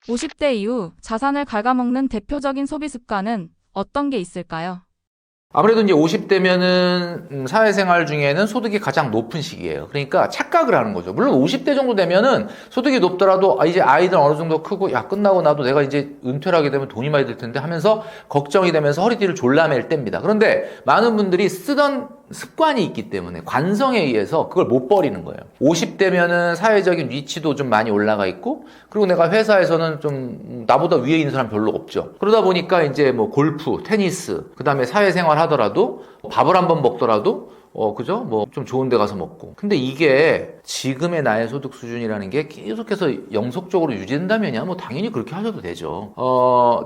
S2: 50대 이후 자산을 갉아먹는 대표적인 소비 습관은 어떤 게 있을까요?
S1: 아무래도 이제 50대면은 사회생활 중에는 소득이 가장 높은 시기예요. 그러니까 착각을 하는 거죠. 물론 50대 정도 되면은 소득이 높더라도 이제 아이들 어느 정도 크고 야 끝나고 나도 내가 이제 은퇴를 하게 되면 돈이 많이 들 텐데 하면서 걱정이 되면서 허리띠를 졸라맬 때입니다. 그런데 많은 분들이 쓰던 습관이 있기 때문에 관성에 의해서 그걸 못 버리는 거예요. 50대면은 사회적인 위치도 좀 많이 올라가 있고 그리고 내가 회사에서는 좀 나보다 위에 있는 사람 별로 없죠. 그러다 보니까 이제 뭐 골프, 테니스, 그다음에 사회생활 하더라도 밥을 한번 먹더라도 그죠? 뭐 좀 좋은 데 가서 먹고. 근데 이게 지금의 나의 소득 수준이라는 게 계속해서 영속적으로 유지된다면야 뭐 당연히 그렇게 하셔도 되죠.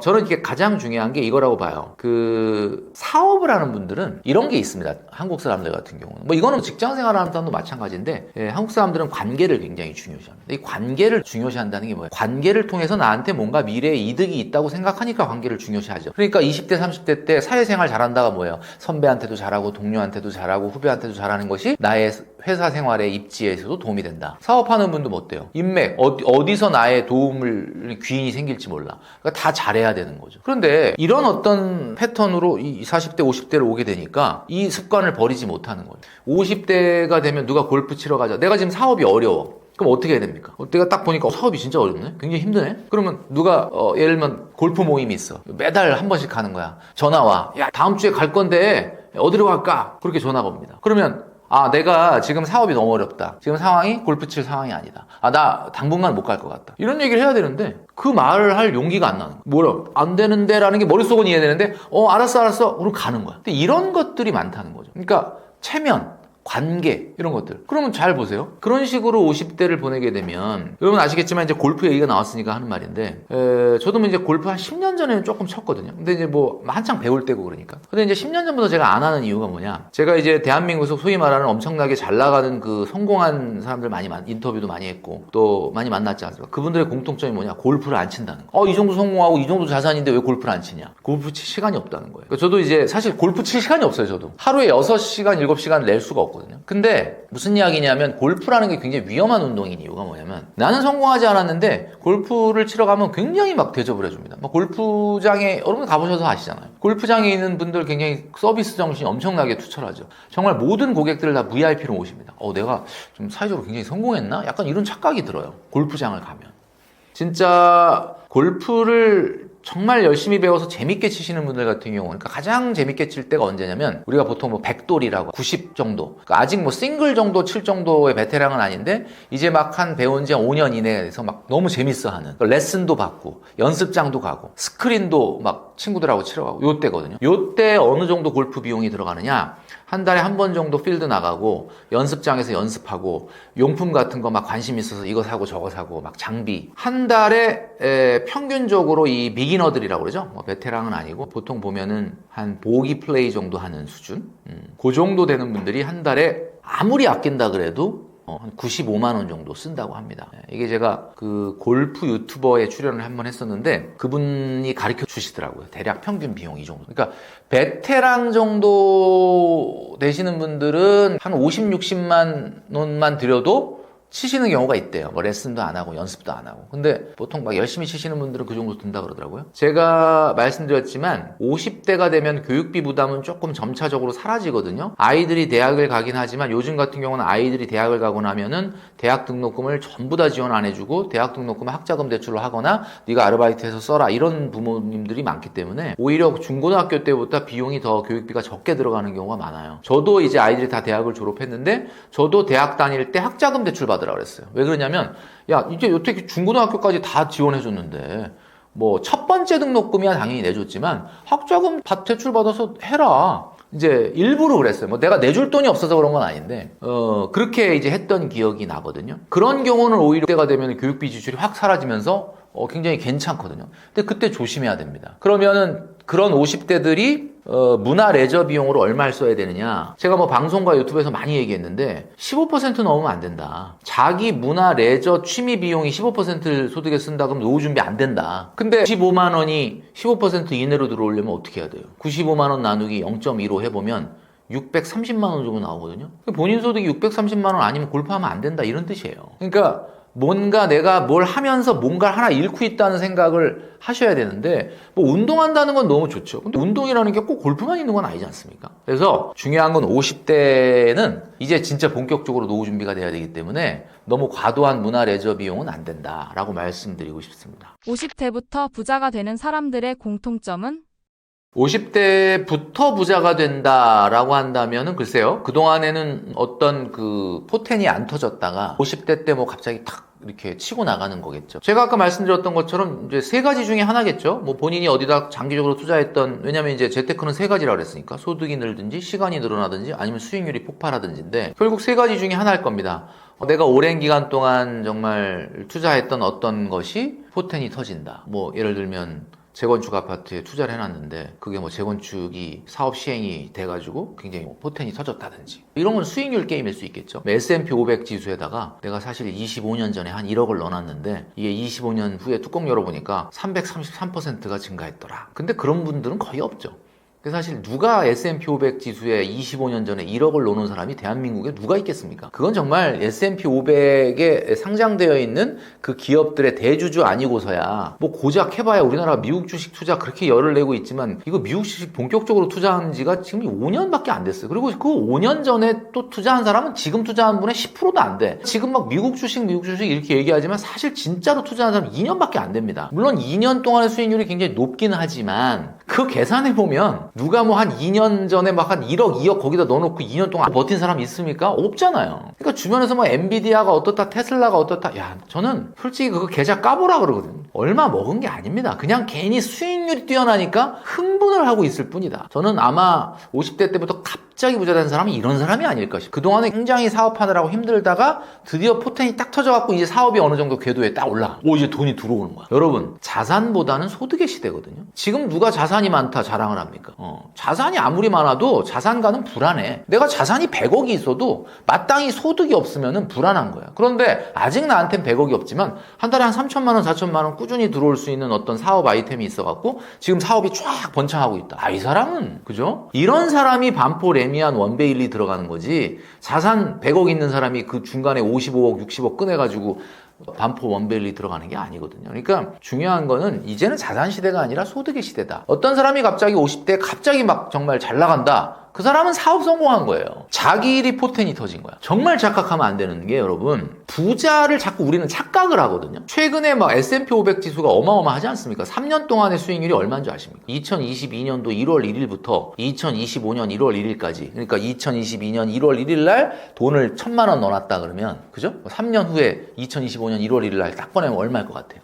S1: 저는 이게 가장 중요한 게 이거라고 봐요. 그 사업을 하는 분들은 이런 게 있습니다. 한국 사람들 같은 경우는. 뭐 이거는 직장 생활하는 사람도 마찬가지인데 한국 사람들은 관계를 굉장히 중요시합니다. 이 관계를 중요시한다는 게 뭐예요? 관계를 통해서 나한테 뭔가 미래에 이득이 있다고 생각하니까 관계를 중요시하죠. 그러니까 20대, 30대 때 사회생활 잘한다가 뭐예요? 선배한테도 잘하고 동료한테도 잘하고 후배한테도 잘하는 것이 나의 회사 생활의 입지에서도 도움이 된다. 사업하는 분도 뭐 어때요? 인맥, 어디서 나의 도움을 귀인이 생길지 몰라. 그러니까 다 잘해야 되는 거죠. 그런데 이런 어떤 패턴으로 이 40대, 50대를 오게 되니까 이 습관을 버리지 못하는 거예요. 50대가 되면 누가 골프 치러 가자. 내가 지금 사업이 어려워. 그럼 어떻게 해야 됩니까? 내가 딱 보니까 사업이 진짜 어렵네? 굉장히 힘드네? 그러면 누가 예를 들면 골프 모임이 있어. 매달 한 번씩 가는 거야. 전화 와. 야 다음 주에 갈 건데 어디로 갈까? 그렇게 전화가 옵니다. 그러면 내가 지금 사업이 너무 어렵다. 지금 상황이 골프 칠 상황이 아니다. 나 당분간 못 갈 것 같다. 이런 얘기를 해야 되는데 그 말을 할 용기가 안 나는 거야. 뭐라 안 되는데 라는 게 머릿속은 이해되는데 알았어. 그럼 가는 거야. 근데 이런 것들이 많다는 거죠. 그러니까 체면, 관계 이런 것들. 그러면 잘 보세요. 그런 식으로 50대를 보내게 되면 여러분 아시겠지만 이제 골프 얘기가 나왔으니까 하는 말인데 저도 이제 골프 한 10년 전에는 조금 쳤거든요. 근데 이제 뭐 한창 배울 때고 그러니까. 근데 이제 10년 전부터 제가 안 하는 이유가 뭐냐? 제가 이제 대한민국에서 소위 말하는 엄청나게 잘 나가는 그 성공한 사람들 많이 인터뷰도 많이 했고 또 많이 만났지 않습니까? 그분들의 공통점이 뭐냐? 골프를 안 친다는 거. 이 정도 성공하고 이 정도 자산인데 왜 골프를 안 치냐? 골프 칠 시간이 없다는 거예요. 그러니까 저도 이제 사실 골프 칠 시간이 없어요. 저도 하루에 6시간, 7시간 낼 수가 없거든요. 근데 무슨 이야기냐면 골프라는 게 굉장히 위험한 운동인 이유가 뭐냐면 나는 성공하지 않았는데 골프를 치러 가면 굉장히 막 대접을 해줍니다. 막 골프장에 여러분 가보셔서 아시잖아요. 골프장에 있는 분들 굉장히 서비스 정신이 엄청나게 투철하죠. 정말 모든 고객들을 다 VIP로 모십니다. 내가 좀 사회적으로 굉장히 성공했나? 약간 이런 착각이 들어요. 골프장을 가면. 진짜 골프를 정말 열심히 배워서 재밌게 치시는 분들 같은 경우는 그러니까 가장 재밌게 칠 때가 언제냐면 우리가 보통 뭐 100돌이라고 90 정도 그러니까 아직 뭐 싱글 정도 칠 정도의 베테랑은 아닌데 이제 막 배운 지 5년 이내에서 막 너무 재밌어 하는 레슨도 받고 연습장도 가고 스크린도 막 친구들하고 치러 가고 요때거든요. 요때 어느 정도 골프 비용이 들어가느냐? 한 달에 한 번 정도 필드 나가고 연습장에서 연습하고 용품 같은 거 막 관심 있어서 이거 사고 저거 사고 막 장비 한 달에 평균적으로 이 비기너들이라고 그러죠. 뭐 베테랑은 아니고 보통 보면은 한 보기 플레이 정도 하는 수준 그 정도 되는 분들이 한 달에 아무리 아낀다 그래도 한 95만 원 정도 쓴다고 합니다. 이게 제가 그 골프 유튜버에 출연을 한번 했었는데 그분이 가르쳐 주시더라고요. 대략 평균 비용 이 정도. 그러니까 베테랑 정도 되시는 분들은 한 50, 60만 원만 들여도 치시는 경우가 있대요. 뭐 레슨도 안 하고 연습도 안 하고. 근데 보통 막 열심히 치시는 분들은 그 정도 든다 그러더라고요. 제가 말씀드렸지만 50대가 되면 교육비 부담은 조금 점차적으로 사라지거든요. 아이들이 대학을 가긴 하지만 요즘 같은 경우는 아이들이 대학을 가고 나면은 대학 등록금을 전부 다 지원 안 해주고 대학 등록금을 학자금 대출로 하거나 네가 아르바이트해서 써라 이런 부모님들이 많기 때문에 오히려 중고등학교 때보다 비용이 더 교육비가 적게 들어가는 경우가 많아요. 저도 이제 아이들이 다 대학을 졸업했는데 저도 대학 다닐 때 학자금 대출 받으라 그랬어요. 왜 그러냐면 이제 어떻게 중고등학교까지 다 지원해 줬는데 뭐 첫 번째 등록금이야 당연히 내줬지만 학자금 대출 받아서 해라. 이제 일부러 그랬어요. 뭐 내가 내줄 돈이 없어서 그런 건 아닌데 그렇게 이제 했던 기억이 나거든요. 그런 경우는 오히려 때가 되면 교육비 지출이 확 사라지면서 굉장히 괜찮거든요. 근데 그때 조심해야 됩니다. 그러면은 그런 50대들이 문화 레저 비용으로 얼마를 써야 되느냐. 제가 뭐 방송과 유튜브에서 많이 얘기했는데 15% 넘으면 안 된다. 자기 문화 레저 취미 비용이 15% 소득에 쓴다 그러면 노후 준비 안 된다. 근데 95만 원이 15% 이내로 들어오려면 어떻게 해야 돼요? 95만 원 나누기 0.25 해보면 630만 원 정도 나오거든요. 본인 소득이 630만 원 아니면 골프하면 안 된다 이런 뜻이에요. 그러니까 뭔가 내가 뭘 하면서 뭔가를 하나 잃고 있다는 생각을 하셔야 되는데 뭐 운동한다는 건 너무 좋죠. 근데 운동이라는 게 꼭 골프만 있는 건 아니지 않습니까? 그래서 중요한 건 50대는 이제 진짜 본격적으로 노후 준비가 돼야 되기 때문에 너무 과도한 문화 레저 비용은 안 된다라고 말씀드리고 싶습니다.
S2: 50대부터 부자가 되는 사람들의 공통점은?
S1: 50대부터 부자가 된다라고 한다면은 글쎄요. 그동안에는 어떤 그 포텐이 안 터졌다가 50대 때 뭐 갑자기 탁 이렇게 치고 나가는 거겠죠. 제가 아까 말씀드렸던 것처럼 이제 세 가지 중에 하나겠죠. 뭐 본인이 어디다 장기적으로 투자했던, 왜냐면 이제 재테크는 세 가지라고 그랬으니까 소득이 늘든지 시간이 늘어나든지 아니면 수익률이 폭발하든지인데 결국 세 가지 중에 하나일 겁니다. 내가 오랜 기간 동안 정말 투자했던 어떤 것이 포텐이 터진다. 뭐 예를 들면 재건축 아파트에 투자를 해놨는데 그게 뭐 재건축이 사업 시행이 돼가지고 굉장히 뭐 포텐이 터졌다든지 이런 건 수익률 게임일 수 있겠죠. S&P 500 지수에다가 내가 사실 25년 전에 한 1억을 넣어놨는데 이게 25년 후에 뚜껑 열어보니까 333%가 증가했더라. 근데 그런 분들은 거의 없죠. 사실 누가 S&P 500 지수에 25년 전에 1억을 넣어놓은 사람이 대한민국에 누가 있겠습니까? 그건 정말 S&P 500에 상장되어 있는 그 기업들의 대주주 아니고서야 뭐 고작 해봐야 우리나라가 미국 주식 투자 그렇게 열을 내고 있지만 이거 미국 주식 본격적으로 투자한 지가 지금 5년밖에 안 됐어요. 그리고 그 5년 전에 또 투자한 사람은 지금 투자한 분의 10%도 안 돼. 지금 막 미국 주식 이렇게 얘기하지만 사실 진짜로 투자한 사람은 2년밖에 안 됩니다. 물론 2년 동안의 수익률이 굉장히 높긴 하지만 그 계산해보면 누가 뭐 한 2년 전에 막 한 1억, 2억 거기다 넣어놓고 2년 동안 버틴 사람이 있습니까? 없잖아요. 그러니까 주변에서 뭐 엔비디아가 어떻다, 테슬라가 어떻다. 야, 저는 솔직히 그거 계좌 까보라 그러거든요. 얼마 먹은 게 아닙니다. 그냥 괜히 수익률이 뛰어나니까 흥분을 하고 있을 뿐이다. 저는 아마 50대 때부터 갑자기 부자 된 사람은 이런 사람이 아닐 것이다. 그동안에 굉장히 사업하느라고 힘들다가 드디어 포텐이 딱 터져갖고 이제 사업이 어느 정도 궤도에 딱 올라가. 이제 돈이 들어오는 거야. 여러분, 자산보다는 소득의 시대거든요. 지금 누가 자산이 많다 자랑을 합니까? 자산이 아무리 많아도 자산가는 불안해. 내가 자산이 100억이 있어도 마땅히 소득이 없으면 불안한 거야. 그런데 아직 나한텐 100억이 없지만 한 달에 한 3천만 원, 4천만 원 꾸준히 들어올 수 있는 어떤 사업 아이템이 있어갖고 지금 사업이 쫙 번창하고 있다. 이 사람은 그죠? 이런 사람이 반포 레미안 원베일리 들어가는 거지. 자산 100억 있는 사람이 그 중간에 55억, 60억 꺼내가지고 반포 원베일리 들어가는 게 아니거든요. 그러니까 중요한 거는 이제는 자산 시대가 아니라 소득의 시대다. 어떤 사람이 갑자기 50대에 갑자기 막 정말 잘 나간다. 그 사람은 사업 성공한 거예요. 자기 일이 포텐이 터진 거야. 정말 착각하면 안 되는 게 여러분, 부자를 자꾸 우리는 착각을 하거든요. 최근에 막 S&P 500 지수가 어마어마하지 않습니까? 3년 동안의 수익률이 얼마인 줄 아십니까? 2022년도 1월 1일부터 2025년 1월 1일까지, 그러니까 2022년 1월 1일 날 돈을 1,000만 원 넣어놨다 그러면, 그죠? 3년 후에 2025년 1월 1일 날 딱 꺼내면 얼마일 것 같아요?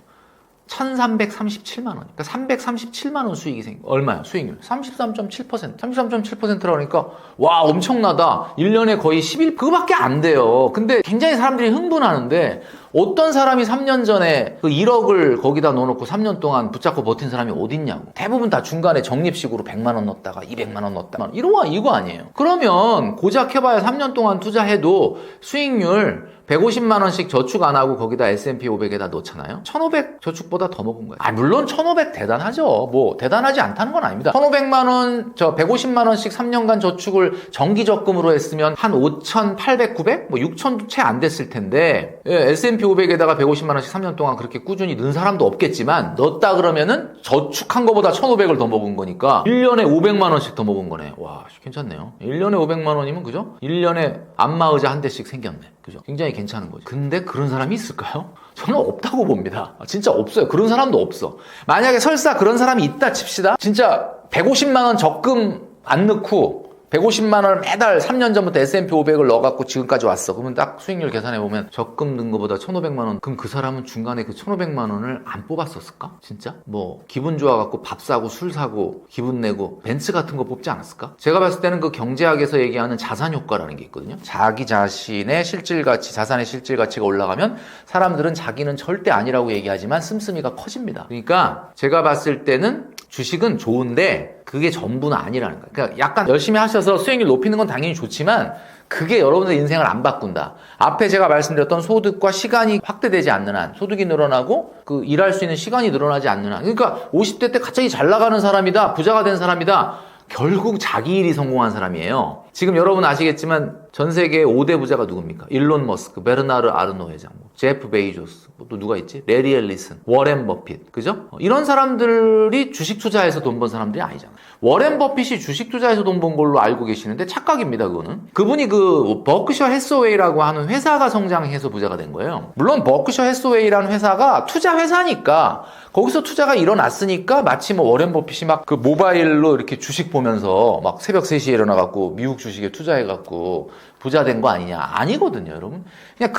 S1: 1337만 원. 그러니까 337만 원 수익이 얼마야? 수익률. 33.7%. 33.7%라고 하니까 와, 엄청나다. 1년에 거의 그거밖에 안 돼요. 근데 굉장히 사람들이 흥분하는데 어떤 사람이 3년 전에 그 1억을 거기다 넣어놓고 3년 동안 붙잡고 버틴 사람이 어딨냐고. 대부분 다 중간에 적립식으로 100만 원 넣었다가 200만 원 넣었다가 이거 아니에요. 그러면 고작 해봐야 3년 동안 투자해도 수익률 150만 원씩 저축 안 하고 거기다 S&P 500에다 넣잖아요. 1500 저축보다 더 먹은 거예요. 물론 1500 대단하죠. 뭐 대단하지 않다는 건 아닙니다. 1500만 원, 150만 원씩 3년간 저축을 정기 적금으로 했으면 한 5800, 900? 뭐 6000도 채 안 됐을 텐데 S&P 500에다가 150만 원씩 3년 동안 그렇게 꾸준히 넣은 사람도 없겠지만 넣었다 그러면은 저축한 거보다 1500을 더 먹은 거니까 1년에 500만 원씩 더 먹은 거네. 와, 괜찮네요. 1년에 500만 원이면 그죠? 1년에 안마의자 한 대씩 생겼네. 그죠? 굉장히 괜찮은 거죠. 근데 그런 사람이 있을까요? 저는 없다고 봅니다. 진짜 없어요. 그런 사람도 없어. 만약에 설사 그런 사람이 있다 칩시다. 진짜 150만 원 적금 안 넣고 150만 원을 매달 3년 전부터 S&P 500을 넣어갖고 지금까지 왔어. 그러면 딱 수익률 계산해보면 적금 넣은 거보다 1,500만 원. 그럼 그 사람은 중간에 그 1,500만 원을 안 뽑았었을까? 진짜? 뭐 기분 좋아갖고 밥 사고 술 사고 기분 내고 벤츠 같은 거 뽑지 않았을까? 제가 봤을 때는 그 경제학에서 얘기하는 자산 효과라는 게 있거든요. 자기 자신의 실질가치, 자산의 실질가치가 올라가면 사람들은 자기는 절대 아니라고 얘기하지만 씀씀이가 커집니다. 그러니까 제가 봤을 때는 주식은 좋은데 그게 전부는 아니라는 거예요. 그러니까 약간 열심히 하셔서 수익률 높이는 건 당연히 좋지만 그게 여러분의 인생을 안 바꾼다. 앞에 제가 말씀드렸던 소득과 시간이 확대되지 않는 한, 소득이 늘어나고 그 일할 수 있는 시간이 늘어나지 않는 한. 그러니까 50대 때 갑자기 잘 나가는 사람이다, 부자가 된 사람이다. 결국 자기 일이 성공한 사람이에요. 지금 여러분 아시겠지만 전 세계 5대 부자가 누굽니까? 일론 머스크, 베르나르 아르노 회장, 제프 베이조스, 또 누가 있지? 레리 앨리슨, 워렌 버핏, 그죠? 이런 사람들이 주식 투자해서 돈 번 사람들이 아니잖아. 워렌 버핏이 주식 투자해서 돈 번 걸로 알고 계시는데 착각입니다, 그거는. 그분이 그 버크셔 해서웨이라고 하는 회사가 성장해서 부자가 된 거예요. 물론 버크셔 해서웨이라는 회사가 투자 회사니까 거기서 투자가 일어났으니까 마치 뭐 워렌 버핏이 막 그 모바일로 이렇게 주식 보면서 막 새벽 3시에 일어나갖고 미국 주식에 투자해갖고 부자 된 거 아니냐. 아니거든요, 여러분. 그냥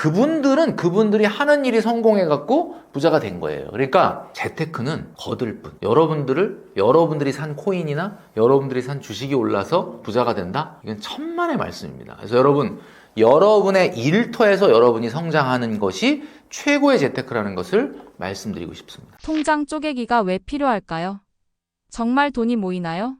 S1: 그분들이 하는 일이 성공해갖고 부자가 된 거예요. 그러니까 재테크는 거들 뿐. 여러분들이 산 코인이나 여러분들이 산 주식이 올라서 부자가 된다? 이건 천만의 말씀입니다. 그래서 여러분의 일터에서 여러분이 성장하는 것이 최고의 재테크라는 것을 말씀드리고 싶습니다.
S2: 통장 쪼개기가 왜 필요할까요? 정말 돈이 모이나요?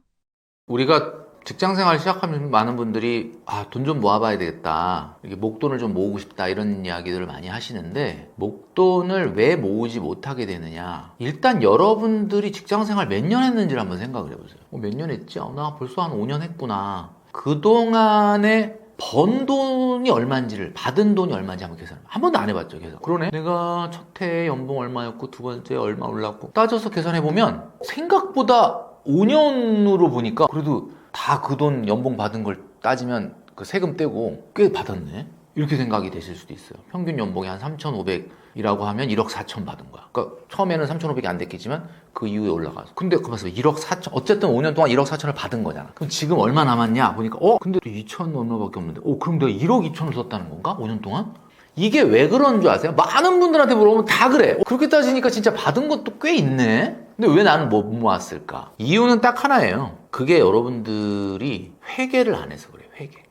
S1: 우리가 직장생활 시작하면 많은 분들이 돈 좀 모아봐야 되겠다. 이렇게 목돈을 좀 모으고 싶다. 이런 이야기들을 많이 하시는데 목돈을 왜 모으지 못하게 되느냐. 일단 여러분들이 직장생활 몇 년 했는지를 한번 생각을 해보세요. 몇 년 했지? 나 벌써 한 5년 했구나. 그동안에 번 돈이 얼마인지를, 받은 돈이 얼마인지 한번 계산을 한 번도 안 해봤죠, 계산. 그러네. 내가 첫 해에 연봉 얼마였고 두 번째 얼마 올랐고 따져서 계산해보면 생각보다 5년으로 보니까 그래도 다 그 돈 연봉 받은 걸 따지면 그 세금 떼고 꽤 받았네. 이렇게 생각이 되실 수도 있어요. 평균 연봉이 한 3,500이라고 하면 1억 4천 받은 거야. 그러니까 처음에는 3,500이 안 됐겠지만 그 이후에 올라가서. 근데 그래서 1억 4천, 어쨌든 5년 동안 1억 4천을 받은 거잖아. 그럼 지금 얼마 남았냐 보니까 근데 2천 얼마밖에 없는데 그럼 내가 1억 2천을 썼다는 건가? 5년 동안? 이게 왜 그런 줄 아세요? 많은 분들한테 물어보면 다 그래. 그렇게 따지니까 진짜 받은 것도 꽤 있네. 근데 왜 나는 못 모았을까? 이유는 딱 하나예요. 그게 여러분들이 회계를 안 해서 그래요. 회계.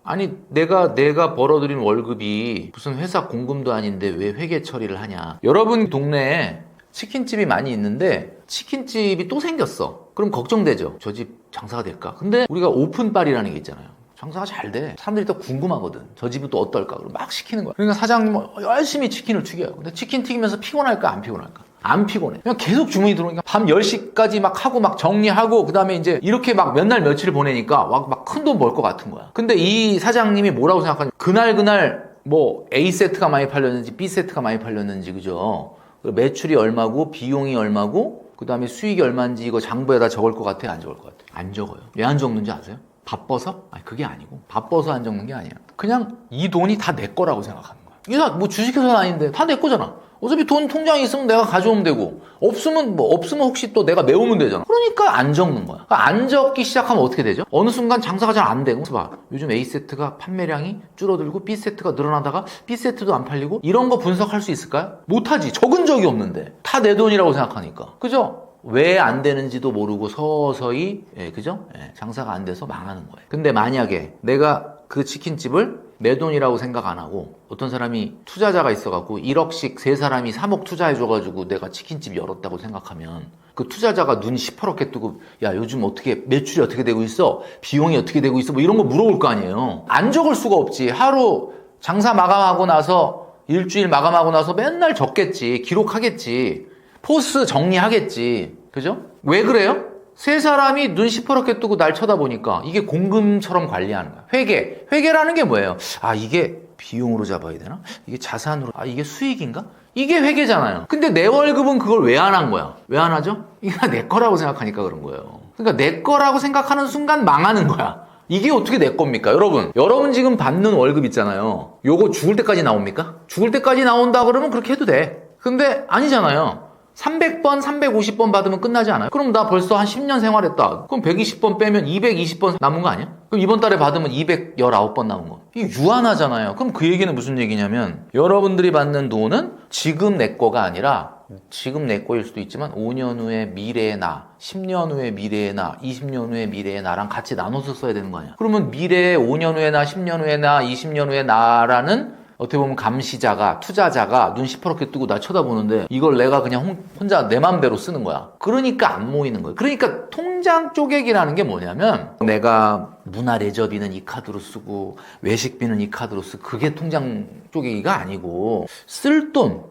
S1: 아니 내가 벌어들인 월급이 무슨 회사 공금도 아닌데 왜 회계 처리를 하냐. 여러분 동네에 치킨집이 많이 있는데 치킨집이 또 생겼어. 그럼 걱정되죠. 저 집 장사가 될까? 근데 우리가 오픈빨이라는 게 있잖아요. 장사가 잘 돼. 사람들이 또 궁금하거든. 저 집은 또 어떨까? 그럼 막 시키는 거야. 그러니까 사장님은 열심히 치킨을 튀겨요. 근데 치킨 튀기면서 피곤할까? 안 피곤할까? 안 피곤해. 그냥 계속 주문이 들어오니까 밤 10시까지 막 하고 막 정리하고 그다음에 이제 이렇게 막 몇 날 며칠을 보내니까 막 큰 돈 벌 것 같은 거야. 근데 이 사장님이 뭐라고 생각하냐? 그날 뭐 A 세트가 많이 팔렸는지 B 세트가 많이 팔렸는지 그죠? 매출이 얼마고 비용이 얼마고 그다음에 수익이 얼마인지 이거 장부에다 적을 것 같아요? 안 적을 것 같아요? 안 적어요. 왜 안 적는지 아세요? 바빠서? 아니 그게 아니고 바빠서 안 적는 게 아니야. 그냥 이 돈이 다 내 거라고 생각하는 거야. 이게 뭐 주식회사는 아닌데 다 내 거잖아. 어차피 돈 통장에 있으면 내가 가져오면 되고 없으면 혹시 또 내가 메우면 되잖아. 그러니까 안 적는 거야. 그러니까 안 적기 시작하면 어떻게 되죠? 어느 순간 장사가 잘 안 되고 봐. 요즘 A세트가 판매량이 줄어들고 B세트가 늘어나다가 B세트도 안 팔리고 이런 거 분석할 수 있을까요? 못하지. 적은 적이 없는데 다 내 돈이라고 생각하니까. 그죠? 왜 안 되는지도 모르고 서서히 그죠? 장사가 안 돼서 망하는 거예요. 근데 만약에 내가 그 치킨집을 내 돈이라고 생각 안 하고 어떤 사람이 투자자가 있어갖고 1억씩 세 사람이 3억 투자해줘가지고 내가 치킨집 열었다고 생각하면 그 투자자가 눈 시퍼렇게 뜨고 야 요즘 어떻게 매출이 어떻게 되고 있어? 비용이 어떻게 되고 있어? 뭐 이런 거 물어볼 거 아니에요. 안 적을 수가 없지. 하루 장사 마감하고 나서 일주일 마감하고 나서 맨날 적겠지. 기록하겠지. 포스 정리하겠지. 그죠? 왜 그래요? 세 사람이 눈 시퍼렇게 뜨고 날 쳐다보니까 이게 공금처럼 관리하는 거야. 회계라는 게 뭐예요? 이게 비용으로 잡아야 되나? 이게 자산으로, 이게 수익인가? 이게 회계잖아요. 근데 내 월급은 그걸 왜 안 한 거야? 왜 안 하죠? 이게 내 거라고 생각하니까 그런 거예요. 그러니까 내 거라고 생각하는 순간 망하는 거야. 이게 어떻게 내 겁니까? 여러분 지금 받는 월급 있잖아요. 요거 죽을 때까지 나옵니까? 죽을 때까지 나온다 그러면 그렇게 해도 돼. 근데 아니잖아요. 300번, 350번 받으면 끝나지 않아요? 그럼 나 벌써 한 10년 생활했다. 그럼 120번 빼면 220번 남은 거 아니야? 그럼 이번 달에 받으면 219번 남은 거. 이게 유한하잖아요. 그럼 그 얘기는 무슨 얘기냐면 여러분들이 받는 돈은 지금 내 거가 아니라 지금 내 거일 수도 있지만 5년 후에 미래의 나, 10년 후에 미래의 나, 20년 후에 미래의 나랑 같이 나눠서 써야 되는 거 아니야? 그러면 미래의 5년 후에 나, 10년 후에 나, 20년 후에 나라는 어떻게 보면 감시자가, 투자자가 눈 시퍼렇게 뜨고 날 쳐다보는데 이걸 내가 그냥 혼자 내 맘대로 쓰는 거야. 그러니까 안 모이는 거예요. 그러니까 통장 쪼개기라는 게 뭐냐면 내가 문화 레저비는 이 카드로 쓰고 외식비는 이 카드로 쓰고 그게 통장 쪼개기가 아니고 쓸 돈,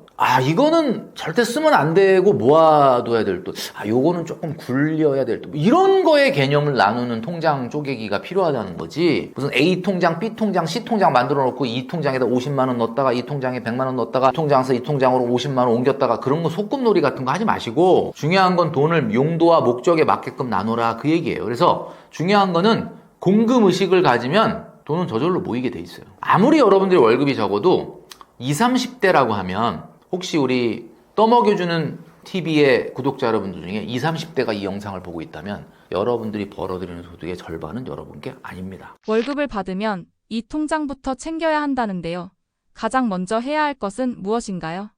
S1: 이거는 절대 쓰면 안 되고 모아둬야 될 돈. 요거는 조금 굴려야 될 돈. 이런 거의 개념을 나누는 통장 쪼개기가 필요하다는 거지. 무슨 A 통장, B 통장, C 통장 만들어 놓고 이 통장에다 50만 원 넣었다가 이 통장에 100만 원 넣었다가 이 통장에서 이 통장으로 50만 원 옮겼다가 그런 거 소꿉놀이 같은 거 하지 마시고 중요한 건 돈을 용도와 목적에 맞게끔 나눠라 그 얘기예요. 그래서 중요한 거는 공금 의식을 가지면 돈은 저절로 모이게 돼 있어요. 아무리 여러분들이 월급이 적어도 20, 30대라고 하면 혹시 우리 떠먹여주는 TV의 구독자 여러분들 중에 20, 30대가 이 영상을 보고 있다면 여러분들이 벌어들이는 소득의 절반은 여러분께 아닙니다.
S2: 월급을 받으면 이 통장부터 챙겨야 한다는데요. 가장 먼저 해야 할 것은 무엇인가요?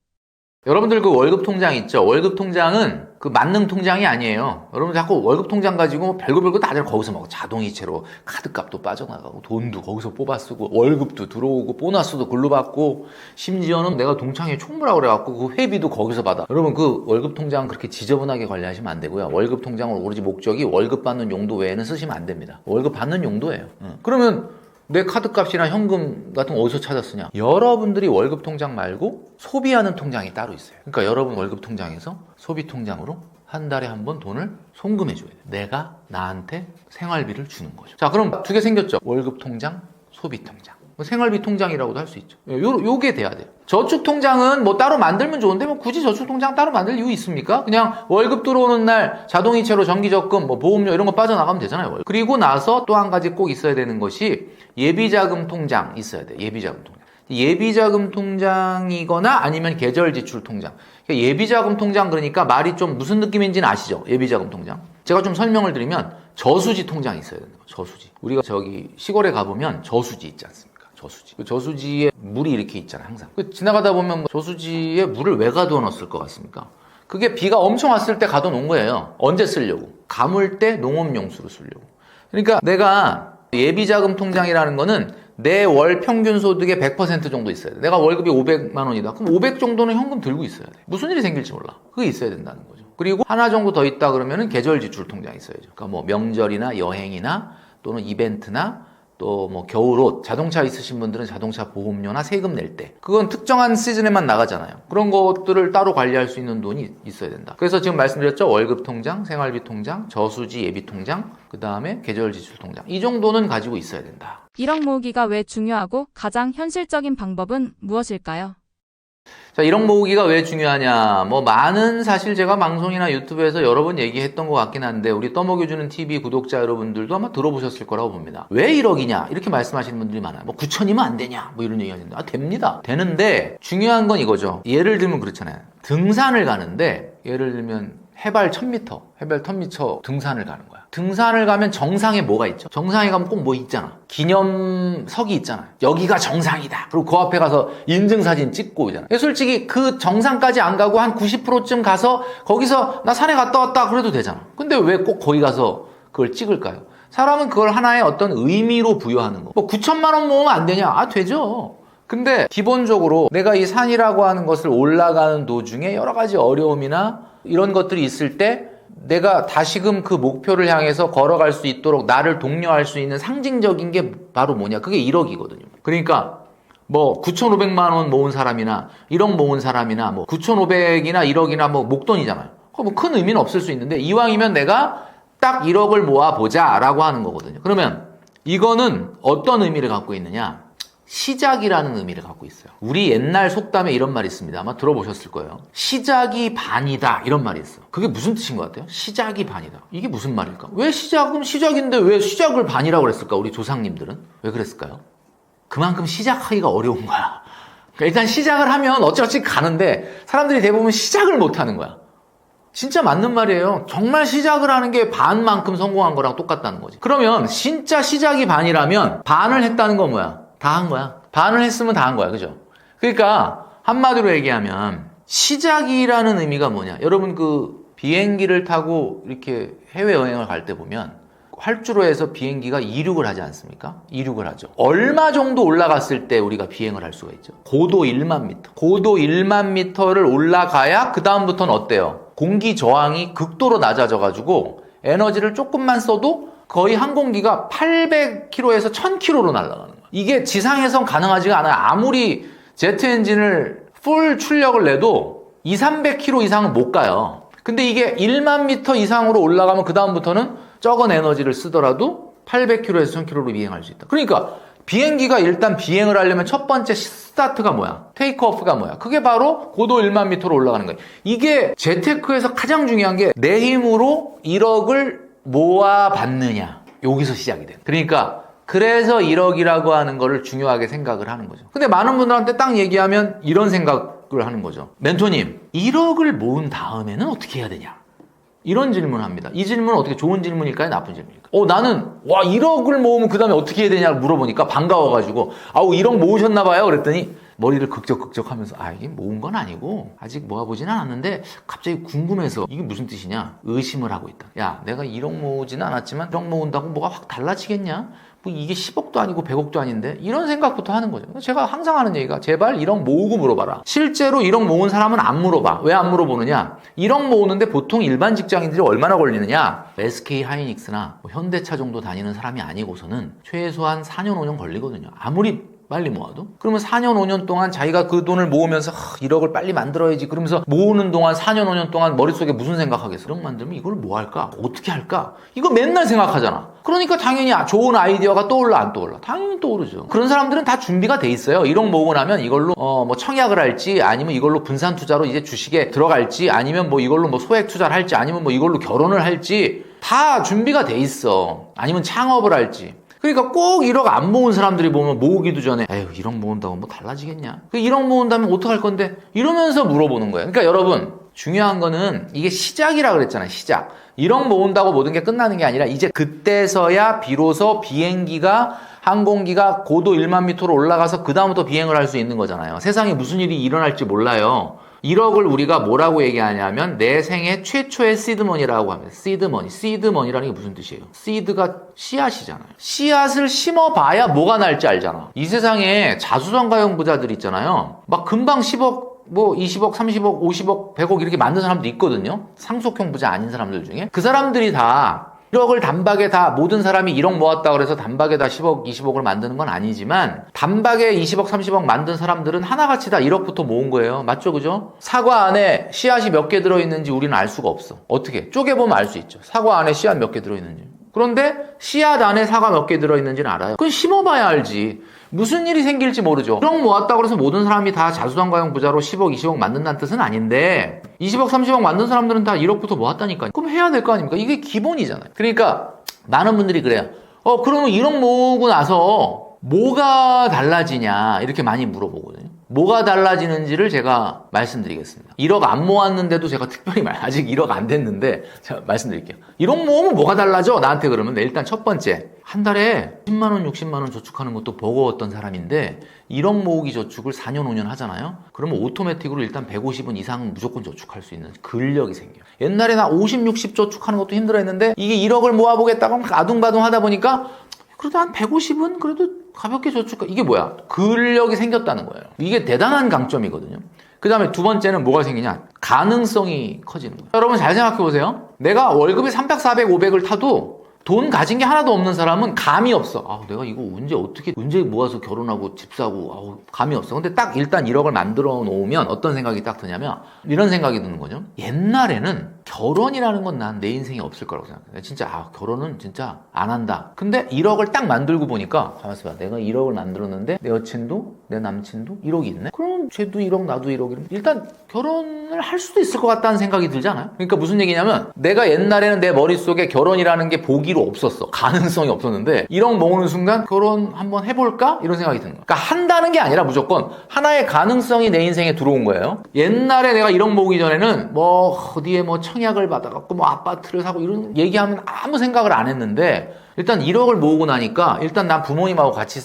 S1: 여러분들 그 월급 통장 있죠? 월급 통장은 그 만능 통장이 아니에요. 여러분 자꾸 월급 통장 가지고 별거 다들 거기서 막 자동이체로 카드값도 빠져나가고 돈도 거기서 뽑아 쓰고 월급도 들어오고 보너스도 글로 받고 심지어는 내가 동창회 총무라고 그래갖고 그 회비도 거기서 받아. 여러분 그 월급 통장 그렇게 지저분하게 관리하시면 안 되고요. 월급 통장은 오로지 목적이 월급 받는 용도 외에는 쓰시면 안 됩니다. 월급 받는 용도예요. 그러면 내 카드값이나 현금 같은 거 어디서 찾았으냐? 여러분들이 월급 통장 말고 소비하는 통장이 따로 있어요. 그러니까 여러분 월급 통장에서 소비 통장으로 한 달에 한 번 돈을 송금해 줘야 돼요. 내가 나한테 생활비를 주는 거죠. 자, 그럼 두 개 생겼죠? 월급 통장, 소비 통장. 생활비 통장이라고도 할 수 있죠. 요게 돼야 돼요. 저축 통장은 뭐 따로 만들면 좋은데 뭐 굳이 저축 통장 따로 만들 이유 있습니까? 그냥 월급 들어오는 날 자동이체로 정기적금, 뭐 보험료 이런 거 빠져나가면 되잖아요. 그리고 나서 또 한 가지 꼭 있어야 되는 것이 예비자금 통장 있어야 돼요. 예비자금 통장. 예비자금 통장이거나 아니면 계절지출 통장. 예비자금 통장 그러니까 말이 좀 무슨 느낌인지는 아시죠? 예비자금 통장. 제가 좀 설명을 드리면 저수지 통장이 있어야 되는 거예요. 저수지. 우리가 저기 시골에 가보면 저수지 있지 않습니까? 저수지. 그 저수지에 물이 이렇게 있잖아요, 항상. 지나가다 보면 뭐 저수지에 물을 왜 가둬 놨을 것 같습니까? 그게 비가 엄청 왔을 때 가둬 놓은 거예요. 언제 쓰려고? 가물 때 농업용수로 쓰려고. 그러니까 내가 예비자금 통장이라는 거는 내 월 평균 소득의 100% 정도 있어야 돼. 내가 월급이 500만 원이다. 그럼 500 정도는 현금 들고 있어야 돼. 무슨 일이 생길지 몰라. 그게 있어야 된다는 거죠. 그리고 하나 정도 더 있다 그러면은 계절 지출 통장이 있어야죠. 그러니까 뭐 명절이나 여행이나 또는 이벤트나 또 뭐 겨울옷, 자동차 있으신 분들은 자동차 보험료나 세금 낼 때 그건 특정한 시즌에만 나가잖아요. 그런 것들을 따로 관리할 수 있는 돈이 있어야 된다. 그래서 지금 말씀드렸죠. 월급 통장, 생활비 통장, 저수지 예비 통장, 그 다음에 계절 지출 통장. 이 정도는 가지고 있어야 된다.
S2: 1억 모으기가 왜 중요하고 가장 현실적인 방법은 무엇일까요?
S1: 자, 1억 모으기가 왜 중요하냐? 뭐 많은 사실 제가 방송이나 유튜브에서 여러 번 얘기했던 것 같긴 한데 우리 떠먹여주는 TV 구독자 여러분들도 아마 들어보셨을 거라고 봅니다. 왜 1억이냐? 이렇게 말씀하시는 분들이 많아요. 뭐 9천이면 안 되냐? 뭐 이런 얘기 하는데 됩니다. 되는데 중요한 건 이거죠. 예를 들면 그렇잖아요. 등산을 가는데 예를 들면 해발 1000m, 해발 1000m 등산을 가는 거야. 등산을 가면 정상에 뭐가 있죠? 정상에 가면 꼭 뭐 있잖아. 기념석이 있잖아. 여기가 정상이다. 그리고 그 앞에 가서 인증사진 찍고 오잖아. 솔직히 그 정상까지 안 가고 한 90%쯤 가서 거기서 나 산에 갔다 왔다 그래도 되잖아. 근데 왜 꼭 거기 가서 그걸 찍을까요? 사람은 그걸 하나의 어떤 의미로 부여하는 거. 뭐 9천만 원 모으면 안 되냐? 되죠. 근데 기본적으로 내가 이 산이라고 하는 것을 올라가는 도중에 여러 가지 어려움이나 이런 것들이 있을 때 내가 다시금 그 목표를 향해서 걸어갈 수 있도록 나를 독려할 수 있는 상징적인 게 바로 뭐냐? 그게 1억이거든요. 그러니까 뭐 9,500만 원 모은 사람이나 1억 모은 사람이나 뭐 9,500이나 1억이나 뭐 목돈이잖아요. 뭐 큰 의미는 없을 수 있는데 이왕이면 내가 딱 1억을 모아보자 라고 하는 거거든요. 그러면 이거는 어떤 의미를 갖고 있느냐? 시작이라는 의미를 갖고 있어요. 우리 옛날 속담에 이런 말이 있습니다. 아마 들어보셨을 거예요. 시작이 반이다 이런 말이 있어요. 그게 무슨 뜻인 것 같아요? 시작이 반이다. 이게 무슨 말일까? 왜 시작은 시작인데 왜 시작을 반이라고 그랬을까? 우리 조상님들은 왜 그랬을까요? 그만큼 시작하기가 어려운 거야. 그러니까 일단 시작을 하면 어찌어찌 가는데 사람들이 대부분 시작을 못 하는 거야. 진짜 맞는 말이에요. 정말 시작을 하는 게 반만큼 성공한 거랑 똑같다는 거지. 그러면 진짜 시작이 반이라면 반을 했다는 건 뭐야? 다 한 거야. 반을 했으면 다 한 거야. 그죠? 그러니까 한마디로 얘기하면 시작이라는 의미가 뭐냐? 여러분 그 비행기를 타고 이렇게 해외여행을 갈 때 보면 활주로에서 비행기가 이륙을 하지 않습니까? 이륙을 하죠. 얼마 정도 올라갔을 때 우리가 비행을 할 수가 있죠? 고도 1만 미터. 고도 1만 미터를 올라가야 그 다음부터는 어때요? 공기 저항이 극도로 낮아져가지고 에너지를 조금만 써도 거의 항공기가 800km에서 1000km로 날아가는 거야. 이게 지상에선 가능하지가 않아요. 아무리 제트 엔진을 풀 출력을 내도 2, 300km 이상은 못 가요. 근데 이게 1만 미터 이상으로 올라가면 그 다음부터는 적은 에너지를 쓰더라도 800km에서 1000km로 비행할 수 있다. 그러니까 비행기가 일단 비행을 하려면 첫 번째 스타트가 뭐야? 테이크오프가 뭐야? 그게 바로 고도 1만 미터로 올라가는 거야. 이게 재테크에서 가장 중요한 게 내 힘으로 1억을 모아봤느냐. 여기서 시작이 돼. 그러니까 그래서 1억이라고 하는 거를 중요하게 생각을 하는 거죠. 근데 많은 분들한테 딱 얘기하면 이런 생각을 하는 거죠. 멘토님, 1억을 모은 다음에는 어떻게 해야 되냐? 이런 질문을 합니다. 이 질문은 어떻게 좋은 질문일까요? 나쁜 질문일까요? 나는 1억을 모으면 그 다음에 어떻게 해야 되냐고 물어보니까 반가워가지고 1억 모으셨나봐요. 그랬더니 머리를 극적극적 하면서 이게 모은 건 아니고 아직 모아보진 않았는데 갑자기 궁금해서 이게 무슨 뜻이냐? 의심을 하고 있다. 야, 내가 1억 모으지는 않았지만 1억 모은다고 뭐가 확 달라지겠냐? 뭐 이게 10억도 아니고 100억도 아닌데 이런 생각부터 하는 거죠. 제가 항상 하는 얘기가 제발 1억 모으고 물어봐라. 실제로 1억 모은 사람은 안 물어봐. 왜 안 물어보느냐? 1억 모으는데 보통 일반 직장인들이 얼마나 걸리느냐? SK 하이닉스나 현대차 정도 다니는 사람이 아니고서는 최소한 4년 5년 걸리거든요. 아무리 빨리 모아도? 그러면 4년 5년 동안 자기가 그 돈을 모으면서 1억을 빨리 만들어야지 그러면서 모으는 동안 4년 5년 동안 머릿속에 무슨 생각하겠어? 1억 만들면 이걸 뭐 할까? 어떻게 할까? 이거 맨날 생각하잖아. 그러니까 당연히 좋은 아이디어가 떠올라 안 떠올라? 당연히 떠오르죠. 그런 사람들은 다 준비가 돼 있어요. 1억 모으고 나면 이걸로 뭐 청약을 할지 아니면 이걸로 분산 투자로 이제 주식에 들어갈지 아니면 뭐 이걸로 뭐 소액 투자를 할지 아니면 뭐 이걸로 결혼을 할지 다 준비가 돼 있어. 아니면 창업을 할지. 그러니까 꼭 1억 안 모은 사람들이 보면 모으기도 전에 1억 모은다고 뭐 달라지겠냐? 1억 모은다면 어떡할 건데? 이러면서 물어보는 거예요. 그러니까 여러분 중요한 거는 이게 시작이라 그랬잖아요. 시작. 1억 모은다고 모든 게 끝나는 게 아니라 이제 그때서야 비로소 비행기가 항공기가 고도 1만 미터로 올라가서 그 다음부터 비행을 할 수 있는 거잖아요. 세상에 무슨 일이 일어날지 몰라요. 1억을 우리가 뭐라고 얘기하냐면 내 생애 최초의 시드머니라고 합니다. 시드머니. 시드머니라는 게 무슨 뜻이에요? 시드가 씨앗이잖아요. 씨앗을 심어봐야 뭐가 날지 알잖아. 이 세상에 자수성가형 부자들 있잖아요. 막 금방 10억 뭐 20억, 30억, 50억, 100억 이렇게 만든 사람도 있거든요. 상속형 부자 아닌 사람들 중에. 그 사람들이 다 1억을 단박에 다 모든 사람이 1억 모았다 그래서 단박에 다 10억, 20억을 만드는 건 아니지만 단박에 20억, 30억 만든 사람들은 하나같이 다 1억부터 모은 거예요. 맞죠? 그죠? 사과 안에 씨앗이 몇 개 들어있는지 우리는 알 수가 없어. 어떻게? 쪼개보면 알 수 있죠. 사과 안에 씨앗 몇 개 들어있는지. 그런데 씨앗 안에 사과 몇 개 들어있는지는 알아요. 그건 심어봐야 알지. 무슨 일이 생길지 모르죠. 1억 모았다고 해서 모든 사람이 다 자수성가형 부자로 10억, 20억 만든다는 뜻은 아닌데 20억, 30억 만든 사람들은 다 1억부터 모았다니까요. 그럼 해야 될 거 아닙니까? 이게 기본이잖아요. 그러니까 많은 분들이 그래요. 그러면 1억 모으고 나서 뭐가 달라지냐 이렇게 많이 물어보거든요. 뭐가 달라지는지를 제가 말씀드리겠습니다. 1억 안 모았는데도 제가 특별히 아직 1억 안 됐는데 제가 말씀드릴게요. 1억 모으면 뭐가 달라져? 나한테 그러면 일단 첫 번째 한 달에 10만 원, 60만 원 저축하는 것도 버거웠던 사람인데 1억 모으기 저축을 4년, 5년 하잖아요. 그러면 오토매틱으로 일단 150원 이상은 무조건 저축할 수 있는 근력이 생겨요. 옛날에 나 50, 60 저축하는 것도 힘들었는데 이게 1억을 모아보겠다고 아둥바둥 하다 보니까 그래도 한 150은 그래도 가볍게 저축. 이게 뭐야? 근력이 생겼다는 거예요. 이게 대단한 강점이거든요. 그 다음에 두 번째는 뭐가 생기냐? 가능성이 커지는 거예요. 여러분 잘 생각해 보세요. 내가 월급이 300, 400, 500을 타도 돈 가진 게 하나도 없는 사람은 감이 없어. 내가 이거 언제 모아서 결혼하고 집 사고, 감이 없어. 근데 딱 일단 1억을 만들어 놓으면 어떤 생각이 딱 드냐면 이런 생각이 드는 거죠. 옛날에는 결혼이라는 건 난 내 인생에 없을 거라고 생각해. 진짜 결혼은 진짜 안 한다. 근데 1억을 딱 만들고 보니까 가만있어 봐. 내가 1억을 만들었는데 내 여친도 내 남친도 1억이 있네. 그럼 쟤도 1억 나도 1억 이러면 일단 결혼을 할 수도 있을 것 같다는 생각이 들잖아요. 그러니까 무슨 얘기냐면 내가 옛날에는 내 머릿속에 결혼이라는 게 보기로 없었어. 가능성이 없었는데 1억 모으는 순간 결혼 한번 해볼까? 이런 생각이 드는 거야. 그러니까 한다는 게 아니라 무조건 하나의 가능성이 내 인생에 들어온 거예요. 옛날에 내가 1억 모으기 전에는 어디에 청약을 받아갖고 아파트를 사고 이런 얘기하면 아무 생각을 안 했는데 일단 1억을 모으고 나니까 일단 난 부모님하고 같이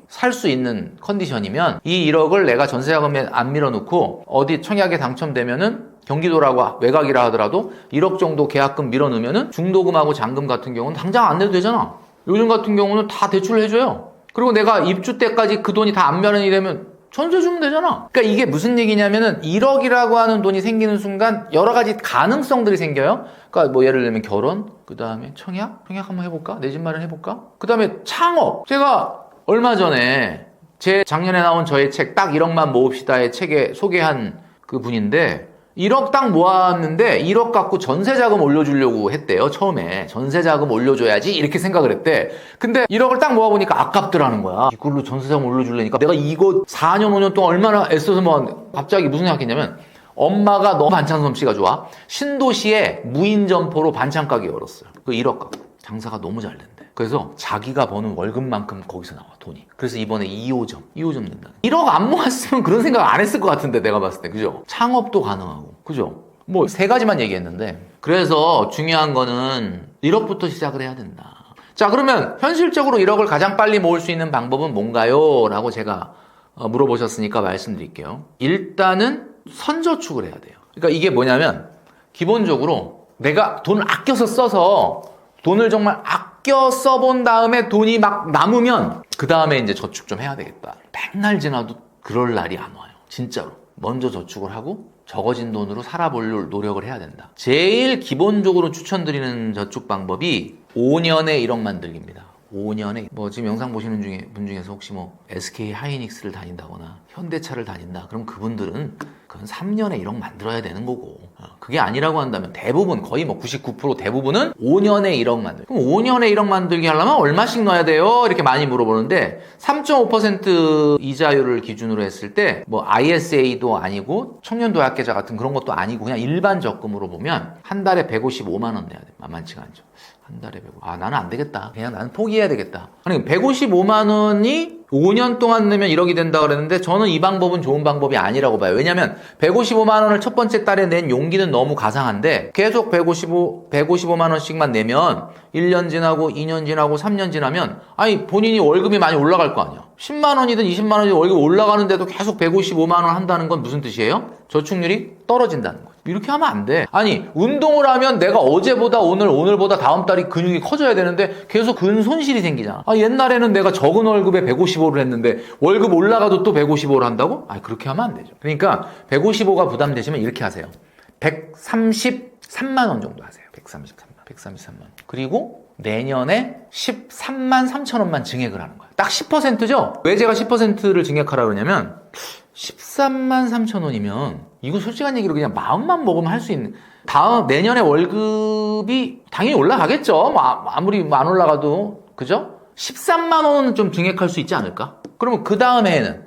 S1: 살 수 있는 컨디션이면 이 1억을 내가 전세자금에 안 밀어넣고 어디 청약에 당첨되면은 경기도라고 외곽이라 하더라도 1억 정도 계약금 밀어넣으면은 중도금하고 잔금 같은 경우는 당장 안 내도 되잖아. 요즘 같은 경우는 다 대출을 해줘요. 그리고 내가 입주 때까지 그 돈이 다 안 마련이 되면 전세 주면 되잖아. 그러니까 이게 무슨 얘기냐면은 1억이라고 하는 돈이 생기는 순간 여러 가지 가능성들이 생겨요. 그러니까 예를 들면 결혼, 그 다음에 청약 한번 해볼까? 내 집 마련 해볼까? 그 다음에 창업. 제가 얼마 전에 제 작년에 나온 저의 책 딱 1억만 모읍시다의 책에 소개한 그 분인데 1억 딱 모았는데 1억 갖고 전세자금 올려주려고 했대요. 처음에 전세자금 올려줘야지 이렇게 생각을 했대. 근데 1억을 딱 모아보니까 아깝더라는 거야. 이걸로 전세자금 올려주려니까 내가 이거 4년 5년 동안 얼마나 애써서 뭐 갑자기 무슨 생각했냐면 엄마가 너무 반찬 솜씨가 좋아. 신도시에 무인 점포로 반찬 가게 열었어요. 그 1억 갖고 장사가 너무 잘 된대. 그래서 자기가 버는 월급만큼 거기서 나와 돈이. 그래서 이번에 2호점 낸다. 1억 안 모았으면 그런 생각 안 했을 것 같은데 내가 봤을 때 그죠? 창업도 가능하고 그죠? 뭐 세 가지만 얘기했는데 그래서 중요한 거는 1억부터 시작을 해야 된다. 자 그러면 현실적으로 1억을 가장 빨리 모을 수 있는 방법은 뭔가요? 라고 제가 물어보셨으니까 말씀드릴게요. 일단은 선저축을 해야 돼요. 그러니까 이게 뭐냐면 기본적으로 내가 돈을 아껴서 써서 돈을 정말 아껴 써본 다음에 돈이 막 남으면 그 다음에 이제 저축 좀 해야 되겠다. 맨날 지나도 그럴 날이 안 와요. 진짜로. 먼저 저축을 하고 적어진 돈으로 살아볼 노력을 해야 된다. 제일 기본적으로 추천드리는 저축 방법이 5년에 1억 만들기입니다. 5년에 뭐 지금 영상 보시는 분 중에서 혹시 뭐 SK 하이닉스를 다닌다거나 현대차를 다닌다. 그럼 그분들은 그건 3년에 1억 만들어야 되는 거고 그게 아니라고 한다면 대부분 거의 뭐 99% 대부분은 5년에 1억 만들. 그럼 5년에 1억 만들기 하려면 얼마씩 넣어야 돼요? 이렇게 많이 물어보는데 3.5% 이자율을 기준으로 했을 때 뭐 ISA도 아니고 청년도약계좌 같은 그런 것도 아니고 그냥 일반 적금으로 보면 한 달에 155만 원 내야 돼. 만만치가 않죠. 한 달에 155. 나는 안 되겠다. 그냥 나는 포기해야 되겠다. 아니 155만 원이 5년 동안 내면 1억이 된다 그랬는데 저는 이 방법은 좋은 방법이 아니라고 봐요. 왜냐면 155만 원을 첫 번째 달에 낸 용기는 너무 가상한데 계속 155만 원씩만 내면 1년 지나고 2년 지나고 3년 지나면 아니 본인이 월급이 많이 올라갈 거 아니야. 10만 원이든 20만 원이든 월급 올라가는데도 계속 155만 원 한다는 건 무슨 뜻이에요? 저축률이 떨어진다는 거죠. 이렇게 하면 안 돼. 아니 운동을 하면 내가 어제보다 오늘보다 다음 달이 근육이 커져야 되는데 계속 근 손실이 생기잖아. 옛날에는 내가 적은 월급에 155를 했는데 월급 올라가도 또 155를 한다고? 그렇게 하면 안 되죠. 그러니까 155가 부담되시면 이렇게 하세요. 133만 원 정도 하세요. 133만. 그리고 내년에 13만 3천 원만 증액을 하는 거예요. 딱 10%죠? 왜 제가 10%를 증액하라 그러냐면 13만 3천 원이면 이거 솔직한 얘기로 그냥 마음만 먹으면 할 수 있는 내년에 월급이 당연히 올라가겠죠. 아무리 안 올라가도 그죠? 13만 원은 좀 증액할 수 있지 않을까? 그러면 그 다음에도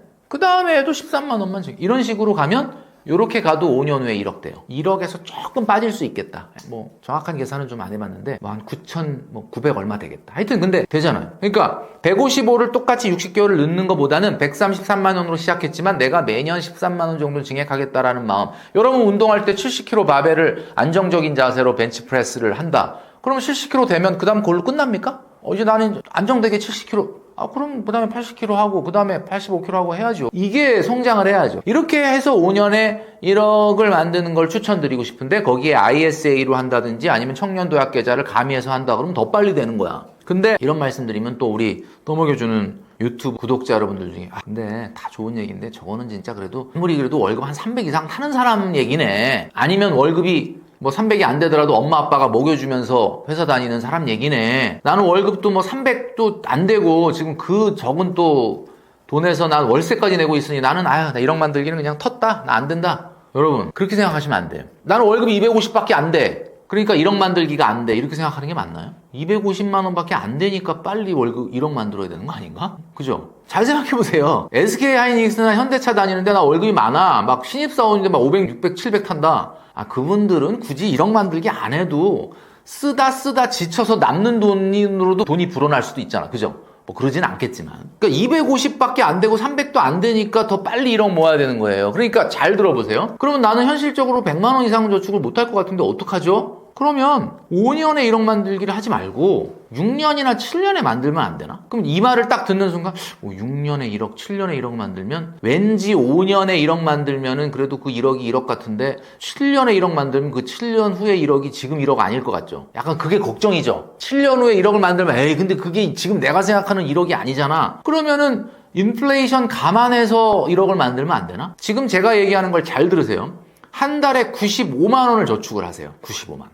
S1: 13만 원만 증액. 이런 식으로 가면 요렇게 가도 5년 후에 1억 돼요. 1억에서 조금 빠질 수 있겠다. 뭐 정확한 계산은 좀 안 해봤는데 뭐 한 9,900 얼마 되겠다. 하여튼 근데 되잖아요. 그러니까 155를 똑같이 60개월을 넣는 것보다는 133만 원으로 시작했지만 내가 매년 13만 원 정도 증액하겠다라는 마음. 여러분 운동할 때 70kg 바벨을 안정적인 자세로 벤치프레스를 한다. 그러면 70kg 되면 그 다음 그걸로 끝납니까? 이제 나는 안정되게 70kg 그럼 그 다음에 80kg 하고 그 다음에 85kg 하고 해야죠. 이게 성장을 해야죠. 이렇게 해서 5년에 1억을 만드는 걸 추천드리고 싶은데 거기에 ISA로 한다든지 아니면 청년도약계좌를 가미해서 한다 그러면 더 빨리 되는 거야. 근데 이런 말씀드리면 또 우리 떠먹여주는 유튜브 구독자 여러분들 중에 근데 다 좋은 얘기인데 저거는 진짜 그래도 아무리 그래도 월급 한 300 이상 타는 사람 얘기네. 아니면 월급이 뭐 300이 안 되더라도 엄마 아빠가 먹여주면서 회사 다니는 사람 얘기네. 나는 월급도 뭐 300도 안 되고 지금 그 적은 또 돈에서 난 월세까지 내고 있으니 나는 나 1억 만들기는 그냥 텄다. 나 안 된다. 여러분 그렇게 생각하시면 안 돼요. 나는 월급이 250밖에 안 돼. 그러니까 1억 만들기가 안 돼. 이렇게 생각하는 게 맞나요? 250만 원밖에 안 되니까 빨리 월급 1억 만들어야 되는 거 아닌가? 그죠? 잘 생각해보세요. SK 하이닉스나 현대차 다니는데 나 월급이 많아. 막 신입사원인데 막 500, 600, 700 탄다. 그분들은 굳이 1억 만들기 안 해도 쓰다 지쳐서 남는 돈으로도 돈이 불어날 수도 있잖아. 그죠? 뭐 그러진 않겠지만. 그러니까 250밖에 안 되고 300도 안 되니까 더 빨리 1억 모아야 되는 거예요. 그러니까 잘 들어보세요. 그러면 나는 현실적으로 100만 원 이상은 저축을 못할 것 같은데 어떡하죠? 그러면 5년에 1억 만들기를 하지 말고 6년이나 7년에 만들면 안 되나? 그럼 이 말을 딱 듣는 순간 6년에 1억, 7년에 1억 만들면 왠지 5년에 1억 만들면은 그래도 그 1억이 1억 같은데 7년에 1억 만들면 그 7년 후에 1억이 지금 1억 아닐 것 같죠? 약간 그게 걱정이죠. 7년 후에 1억을 만들면 근데 그게 지금 내가 생각하는 1억이 아니잖아. 그러면은 인플레이션 감안해서 1억을 만들면 안 되나? 지금 제가 얘기하는 걸 잘 들으세요. 한 달에 95만 원을 저축을 하세요. 95만 원.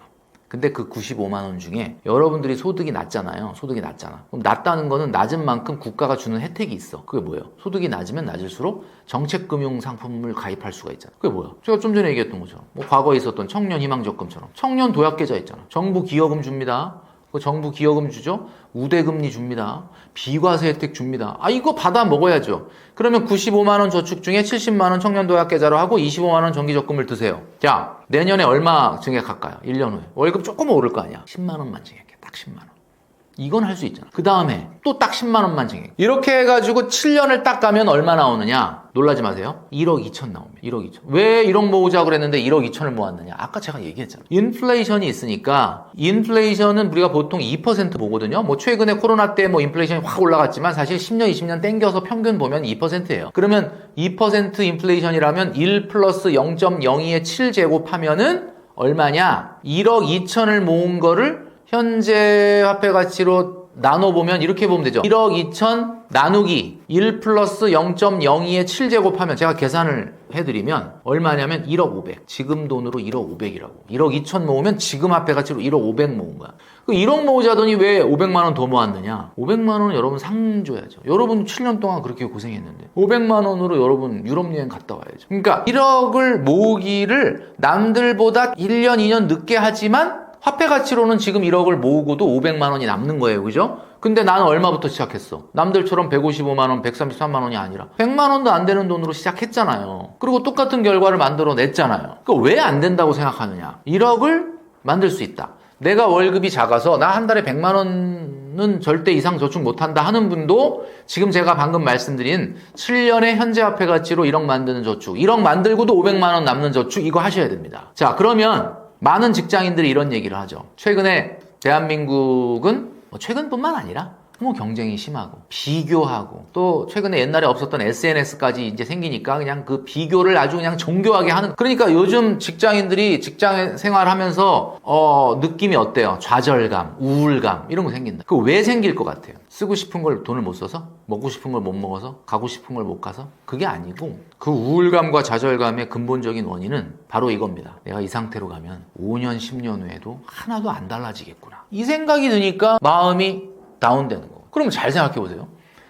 S1: 근데 그 95만 원 중에 여러분들이 소득이 낮잖아요. 소득이 낮잖아. 그럼 낮다는 거는 낮은 만큼 국가가 주는 혜택이 있어. 그게 뭐예요? 소득이 낮으면 낮을수록 정책금융 상품을 가입할 수가 있잖아. 그게 뭐야? 제가 좀 전에 얘기했던 것처럼 뭐 과거에 있었던 청년 희망적금처럼 청년 도약계좌 있잖아. 정부 기여금 줍니다. 그 정부 기여금 주죠. 우대금리 줍니다. 비과세 혜택 줍니다. 이거 받아 먹어야죠. 그러면 95만 원 저축 중에 70만 원 청년 도약 계좌로 하고 25만 원 정기 적금을 드세요. 자, 내년에 얼마 증액할까요? 1년 후에. 월급 조금 오를 거 아니야. 10만 원만 증액해. 딱 10만 원. 이건 할 수 있잖아. 그 다음에 또 딱 10만 원만 증액. 이렇게 해가지고 7년을 딱 가면 얼마 나오느냐? 놀라지 마세요. 1억 2천 나옵니다. 1억 2천. 왜 1억 모으자고 그랬는데 1억 2천을 모았느냐? 아까 제가 얘기했잖아요. 인플레이션이 있으니까 인플레이션은 우리가 보통 2% 보거든요. 뭐 최근에 코로나 때 뭐 인플레이션이 확 올라갔지만 사실 10년, 20년 땡겨서 평균 보면 2%예요. 그러면 2% 인플레이션이라면 1 플러스 0.02의 7 제곱하면은 얼마냐? 1억 2천을 모은 거를 현재 화폐 가치로 나눠보면 이렇게 보면 되죠. 1억 2천 나누기 1 플러스 0.02의 7제곱하면 제가 계산을 해드리면 얼마냐면 1억 500. 지금 돈으로 1억 500이라고. 1억 2천 모으면 지금 화폐 가치로 1억 500 모은 거야. 그 1억 모으자더니 왜 500만 원 더 모았느냐? 500만 원은 여러분 상 줘야죠. 여러분 7년 동안 그렇게 고생했는데 500만 원으로 여러분 유럽 여행 갔다 와야죠. 그러니까 1억을 모으기를 남들보다 1년, 2년 늦게 하지만 화폐 가치로는 지금 1억을 모으고도 500만 원이 남는 거예요. 그죠? 근데 나는 얼마부터 시작했어? 남들처럼 155만 원, 133만 원이 아니라 100만 원도 안 되는 돈으로 시작했잖아요. 그리고 똑같은 결과를 만들어 냈잖아요. 그 왜 안 된다고 생각하느냐? 1억을 만들 수 있다. 내가 월급이 작아서 나 한 달에 100만 원은 절대 이상 저축 못한다 하는 분도 지금 제가 방금 말씀드린 7년의 현재 화폐 가치로 1억 만드는 저축, 1억 만들고도 500만 원 남는 저축 이거 하셔야 됩니다. 자, 그러면 많은 직장인들이 이런 얘기를 하죠. 최근에 대한민국은 최근뿐만 아니라 경쟁이 심하고 비교하고 또 최근에 옛날에 없었던 SNS까지 이제 생기니까 그냥 그 비교를 아주 그냥 정교하게 하는, 그러니까 요즘 직장인들이 직장 생활하면서 느낌이 어때요? 좌절감, 우울감 이런 거 생긴다. 그거 왜 생길 것 같아요? 쓰고 싶은 걸 돈을 못 써서? 먹고 싶은 걸 못 먹어서? 가고 싶은 걸 못 가서? 그게 아니고 그 우울감과 좌절감의 근본적인 원인은 바로 이겁니다. 내가 이 상태로 가면 5년, 10년 후에도 하나도 안 달라지겠구나. 이 생각이 드니까 마음이 다운되는 거고. 그럼 잘 생각해 보세요.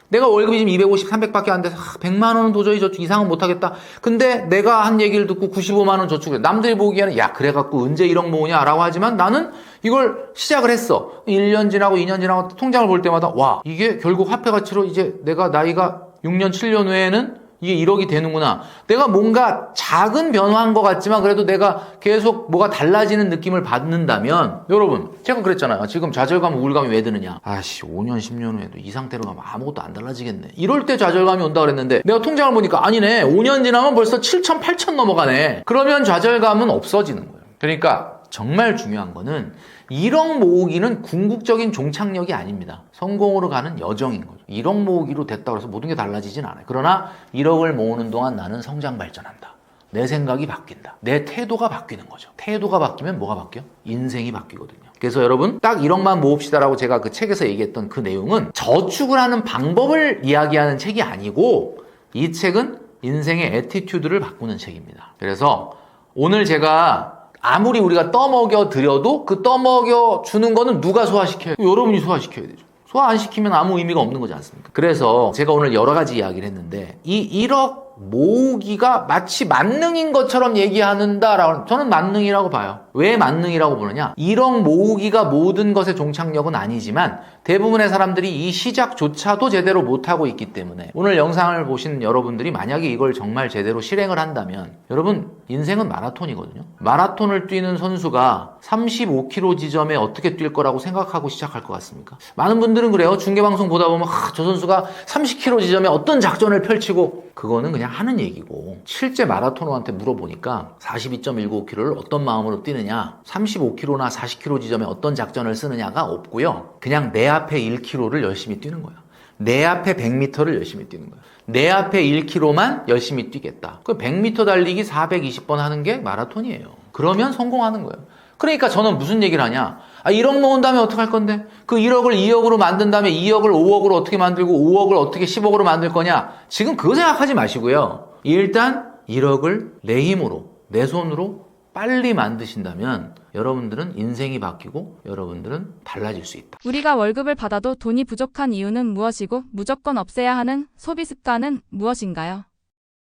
S1: 내가 월급이 지금 250, 300밖에 안 돼서 100만 원은 도저히 저축 이상은 못하겠다. 근데 내가 한 얘기를 듣고 95만 원 저축해. 남들이 보기에는 야 그래갖고 언제 1억 모으냐라고 하지만 나는 이걸 시작을 했어. 1년 지나고 2년 지나고 통장을 볼 때마다 와 이게 결국 화폐 가치로 이제 내가 나이가 6년, 7년 후에는 이게 1억이 되는구나. 내가 뭔가 작은 변화한 것 같지만 그래도 내가 계속 뭐가 달라지는 느낌을 받는다면, 여러분 제가 그랬잖아요. 지금 좌절감, 우울감이 왜 드느냐. 5년, 10년 후에도 이 상태로 가면 아무것도 안 달라지겠네. 이럴 때 좌절감이 온다 그랬는데 내가 통장을 보니까 아니네. 5년 지나면 벌써 7천, 8천 넘어가네. 그러면 좌절감은 없어지는 거예요. 그러니까 정말 중요한 거는 1억 모으기는 궁극적인 종착역이 아닙니다. 성공으로 가는 여정인 거죠. 1억 모으기로 됐다고 해서 모든 게 달라지진 않아요. 그러나 1억을 모으는 동안 나는 성장 발전한다. 내 생각이 바뀐다. 내 태도가 바뀌는 거죠. 태도가 바뀌면 뭐가 바뀌어? 인생이 바뀌거든요. 그래서 여러분 딱 1억만 모읍시다라고 제가 그 책에서 얘기했던 그 내용은 저축을 하는 방법을 이야기하는 책이 아니고 이 책은 인생의 애티튜드를 바꾸는 책입니다. 그래서 오늘 제가 아무리 우리가 떠먹여 드려도 그 떠먹여 주는 거는 누가 소화시켜요? 여러분이 소화시켜야 되죠. 소화 안 시키면 아무 의미가 없는 거지 않습니까? 그래서 제가 오늘 여러 가지 이야기를 했는데 이 1억 모으기가 마치 만능인 것처럼 얘기하는다라고, 저는 만능이라고 봐요. 왜 만능이라고 보느냐? 1억 모으기가 모든 것의 종착역은 아니지만 대부분의 사람들이 이 시작조차도 제대로 못하고 있기 때문에 오늘 영상을 보신 여러분들이 만약에 이걸 정말 제대로 실행을 한다면, 여러분 인생은 마라톤이거든요. 마라톤을 뛰는 선수가 35km 지점에 어떻게 뛸 거라고 생각하고 시작할 것 같습니까? 많은 분들은 그래요. 중계방송 보다 보면 저 선수가 30km 지점에 어떤 작전을 펼치고, 그거는 그냥 하는 얘기고, 실제 마라토너한테 물어보니까 42.195km를 어떤 마음으로 뛰느냐, 35km나 40km 지점에 어떤 작전을 쓰느냐가 없고요. 그냥 내 앞에 1km를 열심히 뛰는 거야. 내 앞에 100m를 열심히 뛰는 거야. 내 앞에 1km만 열심히 뛰겠다. 그 100m 달리기 420번 하는 게 마라톤이에요. 그러면 성공하는 거예요. 그러니까 저는 무슨 얘기를 하냐. 1억 모은 다음에 어떡할 건데? 그 1억을 2억으로 만든 다음에 2억을 5억으로 어떻게 만들고 5억을 어떻게 10억으로 만들 거냐? 지금 그거 생각하지 마시고요. 일단 1억을 내 힘으로, 내 손으로 빨리 만드신다면 여러분들은 인생이 바뀌고 여러분들은 달라질 수 있다.
S2: 우리가 월급을 받아도 돈이 부족한 이유는 무엇이고 무조건 없애야 하는 소비 습관은 무엇인가요?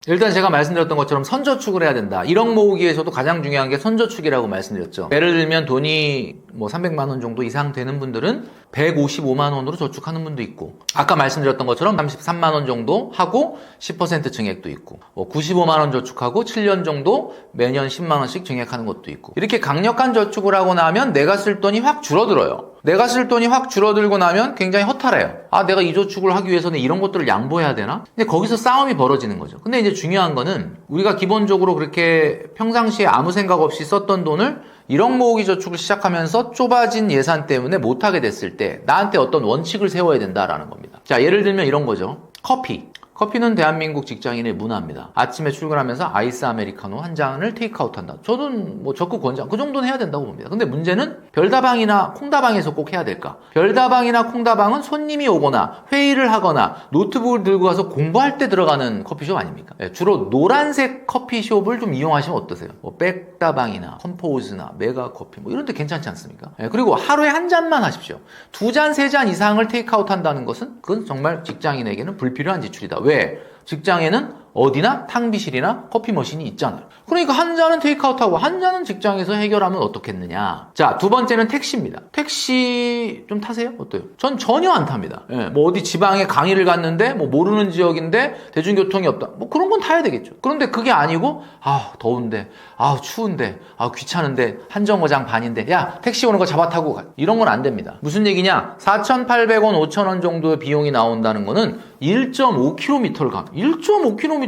S1: 일단 제가 말씀드렸던 것처럼 선저축을 해야 된다. 1억 모으기에서도 가장 중요한 게 선저축이라고 말씀드렸죠. 예를 들면 돈이 뭐 300만 원 정도 이상 되는 분들은 155만 원으로 저축하는 분도 있고, 아까 말씀드렸던 것처럼 33만 원 정도 하고 10% 증액도 있고, 95만 원 저축하고 7년 정도 매년 10만 원씩 증액하는 것도 있고, 이렇게 강력한 저축을 하고 나면 내가 쓸 돈이 확 줄어들어요. 내가 쓸 돈이 확 줄어들고 나면 굉장히 허탈해요. 아, 내가 이 저축을 하기 위해서는 이런 것들을 양보해야 되나? 근데 거기서 싸움이 벌어지는 거죠. 근데 이제 중요한 거는 우리가 기본적으로 그렇게 평상시에 아무 생각 없이 썼던 돈을 1억 모으기 저축을 시작하면서 좁아진 예산 때문에 못하게 됐을 때 나한테 어떤 원칙을 세워야 된다라는 겁니다. 자, 예를 들면 이런 거죠. 커피는 대한민국 직장인의 문화입니다. 아침에 출근하면서 아이스 아메리카노 한 잔을 테이크아웃 한다. 저는 뭐 적극 권장, 그 정도는 해야 된다고 봅니다. 근데 문제는 별다방이나 콩다방에서 꼭 해야 될까? 별다방이나 콩다방은 손님이 오거나 회의를 하거나 노트북을 들고 가서 공부할 때 들어가는 커피숍 아닙니까? 주로 노란색 커피숍을 좀 이용하시면 어떠세요? 뭐 백다방이나 컴포즈나 메가커피 뭐 이런 데 괜찮지 않습니까? 그리고 하루에 한 잔만 하십시오. 2잔, 3잔 이상을 테이크아웃 한다는 것은 그건 정말 직장인에게는 불필요한 지출이다. 왜? 직장에는 어디나 탕비실이나 커피 머신이 있잖아요. 그러니까 한 잔은 테이크아웃하고 한 잔은 직장에서 해결하면 어떻겠느냐. 자, 두 번째는 택시입니다. 택시 좀 타세요? 어때요? 전 전혀 안 탑니다. 뭐 어디 지방에 강의를 갔는데 뭐 모르는 지역인데 대중교통이 없다. 뭐 그런 건 타야 되겠죠. 그런데 그게 아니고 더운데, 추운데, 귀찮은데, 한 정거장 반인데 야, 택시 오는 거 잡아 타고 가. 이런 건 안 됩니다. 무슨 얘기냐? 4,800원, 5,000원 정도의 비용이 나온다는 거는 1.5km를 가. 1.5km는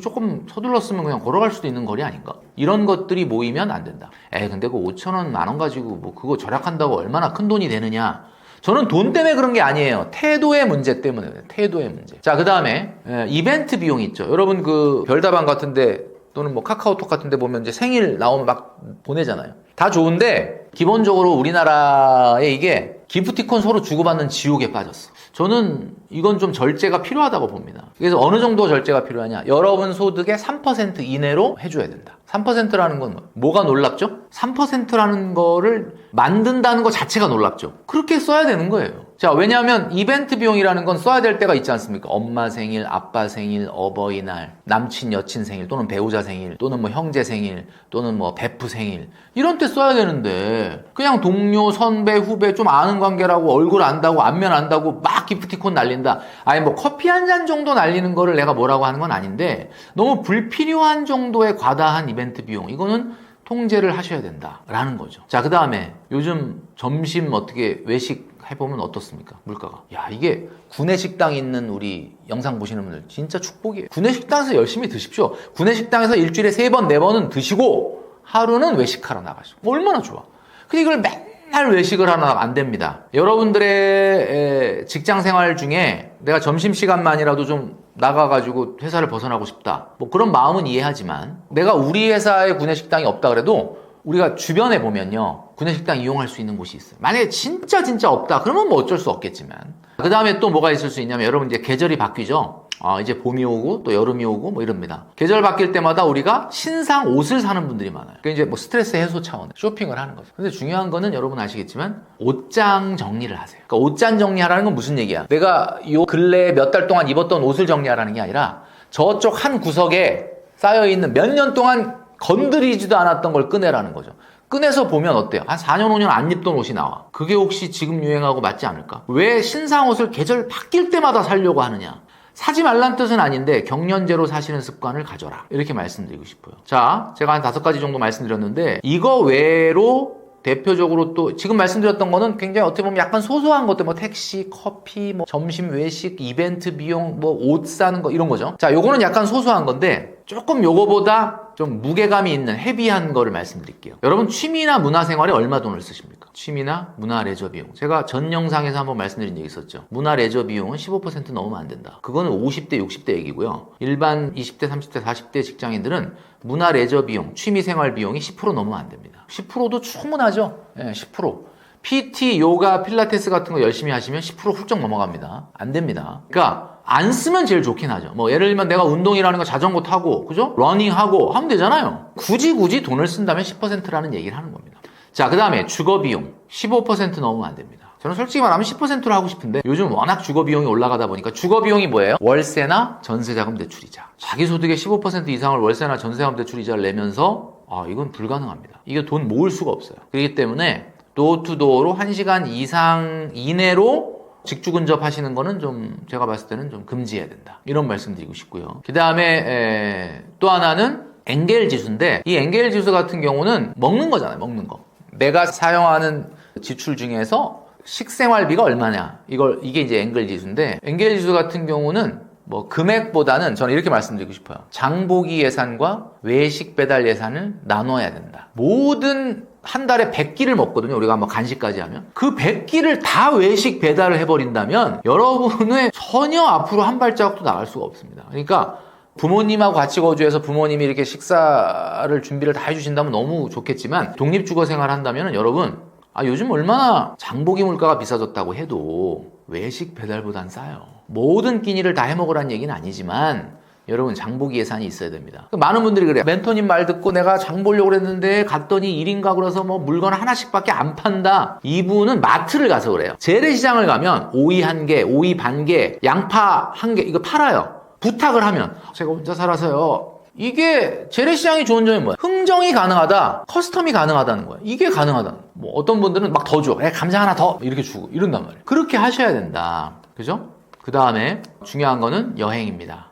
S1: 조금 서둘렀으면 그냥 걸어갈 수도 있는 거리 아닌가? 이런 것들이 모이면 안 된다. 근데 그 5,000원, 만 원 가지고 뭐 그거 절약한다고 얼마나 큰 돈이 되느냐? 저는 돈 때문에 그런 게 아니에요. 태도의 문제 때문에 그래요. 태도의 문제. 자, 그 다음에 이벤트 비용이 있죠. 여러분 그 별다방 같은데 또는 뭐 카카오톡 같은데 보면 이제 생일 나오면 막 보내잖아요. 다 좋은데 기본적으로 우리나라에 이게 기프티콘 서로 주고받는 지옥에 빠졌어. 저는 이건 좀 절제가 필요하다고 봅니다. 그래서 어느 정도 절제가 필요하냐? 여러분 소득의 3% 이내로 해줘야 된다. 3%라는 건 뭐가 놀랍죠? 3%라는 거를 만든다는 것 자체가 놀랍죠. 그렇게 써야 되는 거예요. 자, 왜냐하면 이벤트 비용이라는 건 써야 될 때가 있지 않습니까? 엄마 생일, 아빠 생일, 어버이날, 남친, 여친 생일, 또는 배우자 생일, 또는 뭐 형제 생일, 또는 뭐 베프 생일 이런 때 써야 되는데 그냥 동료, 선배, 후배 좀 아는 관계라고 얼굴 안다고 안면 안다고 막 기프티콘 날린다. 아니 뭐 커피 한 잔 정도 날리는 거를 내가 뭐라고 하는 건 아닌데 너무 불필요한 정도의 과다한 이벤트 비용 이거는 통제를 하셔야 된다라는 거죠. 자, 그 다음에 요즘 점심 어떻게 외식 해보면 어떻습니까? 물가가. 야, 이게 구내식당 있는 우리 영상 보시는 분들 진짜 축복이에요. 구내식당에서 열심히 드십시오. 구내식당에서 일주일에 3번, 4번은 드시고 하루는 외식하러 나가시고. 얼마나 좋아. 근데 이걸 맨날 외식을 하나 안 됩니다. 여러분들의 직장 생활 중에 내가 점심시간만이라도 좀 나가가지고 회사를 벗어나고 싶다. 뭐 그런 마음은 이해하지만 내가 우리 회사에 구내식당이 없다 그래도 우리가 주변에 보면요 구내식당 이용할 수 있는 곳이 있어요. 만약에 진짜 없다 그러면 뭐 어쩔 수 없겠지만 그 다음에 또 뭐가 있을 수 있냐면 여러분 이제 계절이 바뀌죠. 이제 봄이 오고 또 여름이 오고 뭐 이럽니다. 계절 바뀔 때마다 우리가 신상 옷을 사는 분들이 많아요. 그러니까 이제 뭐 스트레스 해소 차원에 쇼핑을 하는 거죠. 근데 중요한 거는 여러분 아시겠지만 옷장 정리를 하세요. 그러니까 옷장 정리하라는 건 무슨 얘기야? 내가 요 근래에 몇 달 동안 입었던 옷을 정리하라는 게 아니라 저쪽 한 구석에 쌓여있는 몇 년 동안 건드리지도 않았던 걸 꺼내라는 거죠. 꺼내서 보면 어때요? 한 4년, 5년 안 입던 옷이 나와. 그게 혹시 지금 유행하고 맞지 않을까? 왜 신상 옷을 계절 바뀔 때마다 사려고 하느냐? 사지 말란 뜻은 아닌데 경련제로 사시는 습관을 가져라. 이렇게 말씀드리고 싶어요. 자, 제가 한 5가지 정도 말씀드렸는데 이거 외로 대표적으로 또 지금 말씀드렸던 거는 굉장히 어떻게 보면 약간 소소한 것들 뭐 택시, 커피, 뭐 점심 외식, 이벤트 비용, 뭐 옷 사는 거 이런 거죠. 자, 요거는 약간 소소한 건데 조금 요거보다 좀 무게감이 있는 헤비한 거를 말씀드릴게요. 여러분 취미나 문화생활에 얼마 돈을 쓰십니까? 취미나 문화 레저 비용. 제가 전 영상에서 한번 말씀드린 적이 있었죠. 문화 레저 비용은 15% 넘으면 안 된다. 그거는 50대, 60대 얘기고요. 일반 20대, 30대, 40대 직장인들은 문화 레저 비용, 취미 생활 비용이 10% 넘으면 안 됩니다. 10%도 충분하죠. 10%. PT, 요가, 필라테스 같은 거 열심히 하시면 10% 훌쩍 넘어갑니다. 안 됩니다. 그러니까 안 쓰면 제일 좋긴 하죠. 뭐 예를 들면 내가 운동이라는 거 자전거 타고 그죠? 러닝하고 하면 되잖아요. 굳이 돈을 쓴다면 10%라는 얘기를 하는 겁니다. 자, 그 다음에 주거비용 15% 넘으면 안 됩니다. 저는 솔직히 말하면 10%로 하고 싶은데 요즘 워낙 주거비용이 올라가다 보니까 주거비용이 뭐예요? 월세나 전세자금 대출이자. 자기 소득의 15% 이상을 월세나 전세자금 대출이자를 내면서 이건 불가능합니다. 이게 돈 모을 수가 없어요. 그렇기 때문에 도어투도어로 1시간 이상 이내로 직주 근접하시는 거는 좀 제가 봤을 때는 좀 금지해야 된다. 이런 말씀 드리고 싶고요. 그 다음에 또 하나는 엔겔 지수인데 이 엔겔 지수 같은 경우는 먹는 거잖아요. 먹는 거. 내가 사용하는 지출 중에서 식생활비가 얼마냐. 이게 이제 엔겔 지수인데 엔겔 지수 같은 경우는 뭐 금액보다는 저는 이렇게 말씀드리고 싶어요. 장보기 예산과 외식 배달 예산을 나눠야 된다. 모든 한 달에 100끼를 먹거든요. 우리가 뭐 간식까지 하면. 그 100끼를 다 외식 배달을 해버린다면 여러분의 전혀 앞으로 한 발자국도 나갈 수가 없습니다. 그러니까 부모님하고 같이 거주해서 부모님이 이렇게 식사를 준비를 다 해주신다면 너무 좋겠지만 독립주거 생활을 한다면 여러분 요즘 얼마나 장보기 물가가 비싸졌다고 해도 외식 배달보단 싸요. 모든 끼니를 다 해먹으라는 얘기는 아니지만 여러분 장보기 예산이 있어야 됩니다. 많은 분들이 그래요. 멘토님 말 듣고 내가 장 보려고 그랬는데 갔더니 1인 가구라서 뭐 물건 하나씩밖에 안 판다. 이분은 마트를 가서 그래요. 재래시장을 가면 오이 1개, 오이 반 개, 양파 1개 이거 팔아요. 부탁을 하면 제가 혼자 살아서요. 이게 재래시장이 좋은 점이 뭐야? 흥정이 가능하다, 커스텀이 가능하다는 거야. 이게 가능하다. 뭐 어떤 분들은 막 더 줘. 감자 하나 더 이렇게 주고 이런단 말이에요. 그렇게 하셔야 된다. 그죠? 그 다음에 중요한 거는 여행입니다.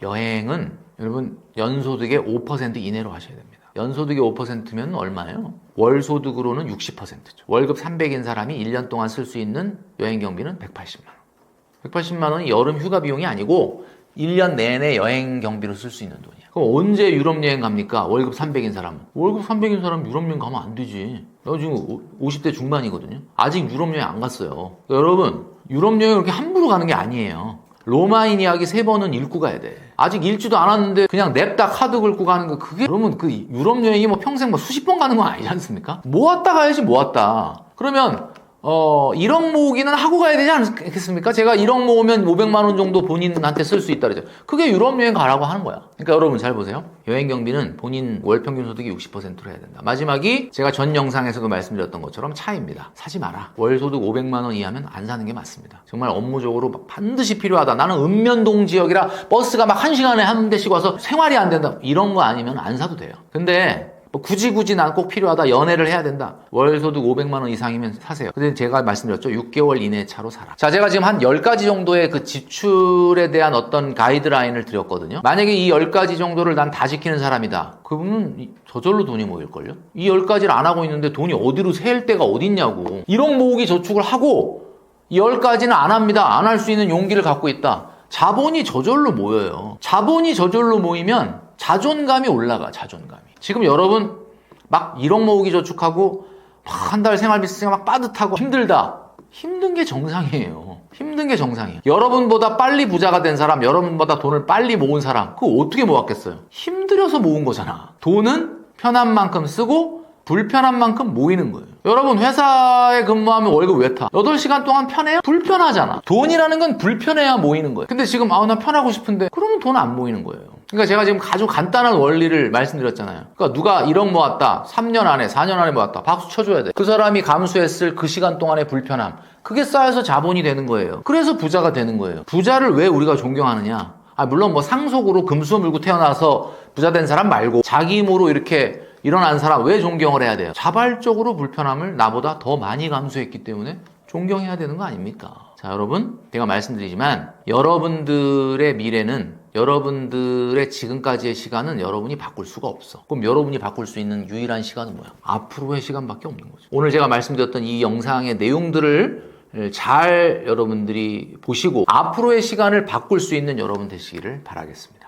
S1: 여행은 여러분 연소득의 5% 이내로 하셔야 됩니다. 연소득의 5%면 얼마예요? 월소득으로는 60%죠. 월급 300인 사람이 1년 동안 쓸 수 있는 여행 경비는 180만 원. 180만 원이 여름 휴가 비용이 아니고 1년 내내 여행 경비로 쓸 수 있는 돈이야. 그럼 언제 유럽 여행 갑니까? 월급 300인 사람은. 월급 300인 사람 유럽 여행 가면 안 되지. 나 지금 50대 중반이거든요. 아직 유럽 여행 안 갔어요. 그러니까 여러분 유럽 여행 그렇게 함부로 가는 게 아니에요. 로마인 이야기 3번은 읽고 가야 돼. 아직 읽지도 않았는데 그냥 냅다 카드 긁고 가는 거 그게 여러분 그 유럽 여행이 뭐 평생 뭐 수십 번 가는 건 아니지 않습니까? 모았다 가야지 모았다. 그러면 1억 모으기는 하고 가야 되지 않겠습니까? 제가 1억 모으면 500만 원 정도 본인한테 쓸 수 있다 그러죠. 그게 유럽 여행 가라고 하는 거야. 그러니까 여러분 잘 보세요. 여행 경비는 본인 월 평균 소득이 60%로 해야 된다. 마지막이 제가 전 영상에서도 말씀드렸던 것처럼 차입니다. 사지 마라. 월 소득 500만 원 이하면 안 사는 게 맞습니다. 정말 업무적으로 반드시 필요하다. 나는 읍면동 지역이라 버스가 막 1시간에 한 대씩 와서 생활이 안 된다. 이런 거 아니면 안 사도 돼요. 근데 굳이 난 꼭 필요하다. 연애를 해야 된다. 월소득 500만 원 이상이면 사세요. 근데 제가 말씀드렸죠. 6개월 이내 차로 사라. 자, 제가 지금 한 10가지 정도의 그 지출에 대한 어떤 가이드라인을 드렸거든요. 만약에 이 10가지 정도를 난 다 지키는 사람이다. 그분은 저절로 돈이 모일걸요? 이 10가지를 안 하고 있는데 돈이 어디로 새일 데가 어딨냐고. 1억 모으기 저축을 하고 10가지는 안 합니다. 안 할 수 있는 용기를 갖고 있다. 자본이 저절로 모여요. 자본이 저절로 모이면 자존감이 올라가. 자존감이. 지금 여러분 막 1억 모으기 저축하고 막 한 달 생활비 쓰니까 막 빠듯하고 힘들다. 힘든 게 정상이에요. 힘든 게 정상이에요. 여러분보다 빨리 부자가 된 사람, 여러분보다 돈을 빨리 모은 사람, 그거 어떻게 모았겠어요? 힘들어서 모은 거잖아. 돈은 편한 만큼 쓰고 불편한 만큼 모이는 거예요. 여러분 회사에 근무하면 월급 왜 타? 8시간 동안 편해요? 불편하잖아. 돈이라는 건 불편해야 모이는 거예요. 근데 지금 나 편하고 싶은데 그러면 돈 안 모이는 거예요. 그러니까 제가 지금 아주 간단한 원리를 말씀드렸잖아요. 그러니까 누가 1억 모았다. 3년 안에 4년 안에 모았다. 박수 쳐줘야 돼. 그 사람이 감수했을 그 시간 동안의 불편함. 그게 쌓여서 자본이 되는 거예요. 그래서 부자가 되는 거예요. 부자를 왜 우리가 존경하느냐? 물론 뭐 상속으로 금수 물고 태어나서 부자 된 사람 말고 자기 힘으로 이렇게 일어난 사람 왜 존경을 해야 돼요? 자발적으로 불편함을 나보다 더 많이 감수했기 때문에 존경해야 되는 거 아닙니까? 자, 여러분, 제가 말씀드리지만 여러분들의 미래는 여러분들의 지금까지의 시간은 여러분이 바꿀 수가 없어. 그럼 여러분이 바꿀 수 있는 유일한 시간은 뭐야? 앞으로의 시간밖에 없는 거죠. 오늘 제가 말씀드렸던 이 영상의 내용들을 잘 여러분들이 보시고 앞으로의 시간을 바꿀 수 있는 여러분 되시기를 바라겠습니다.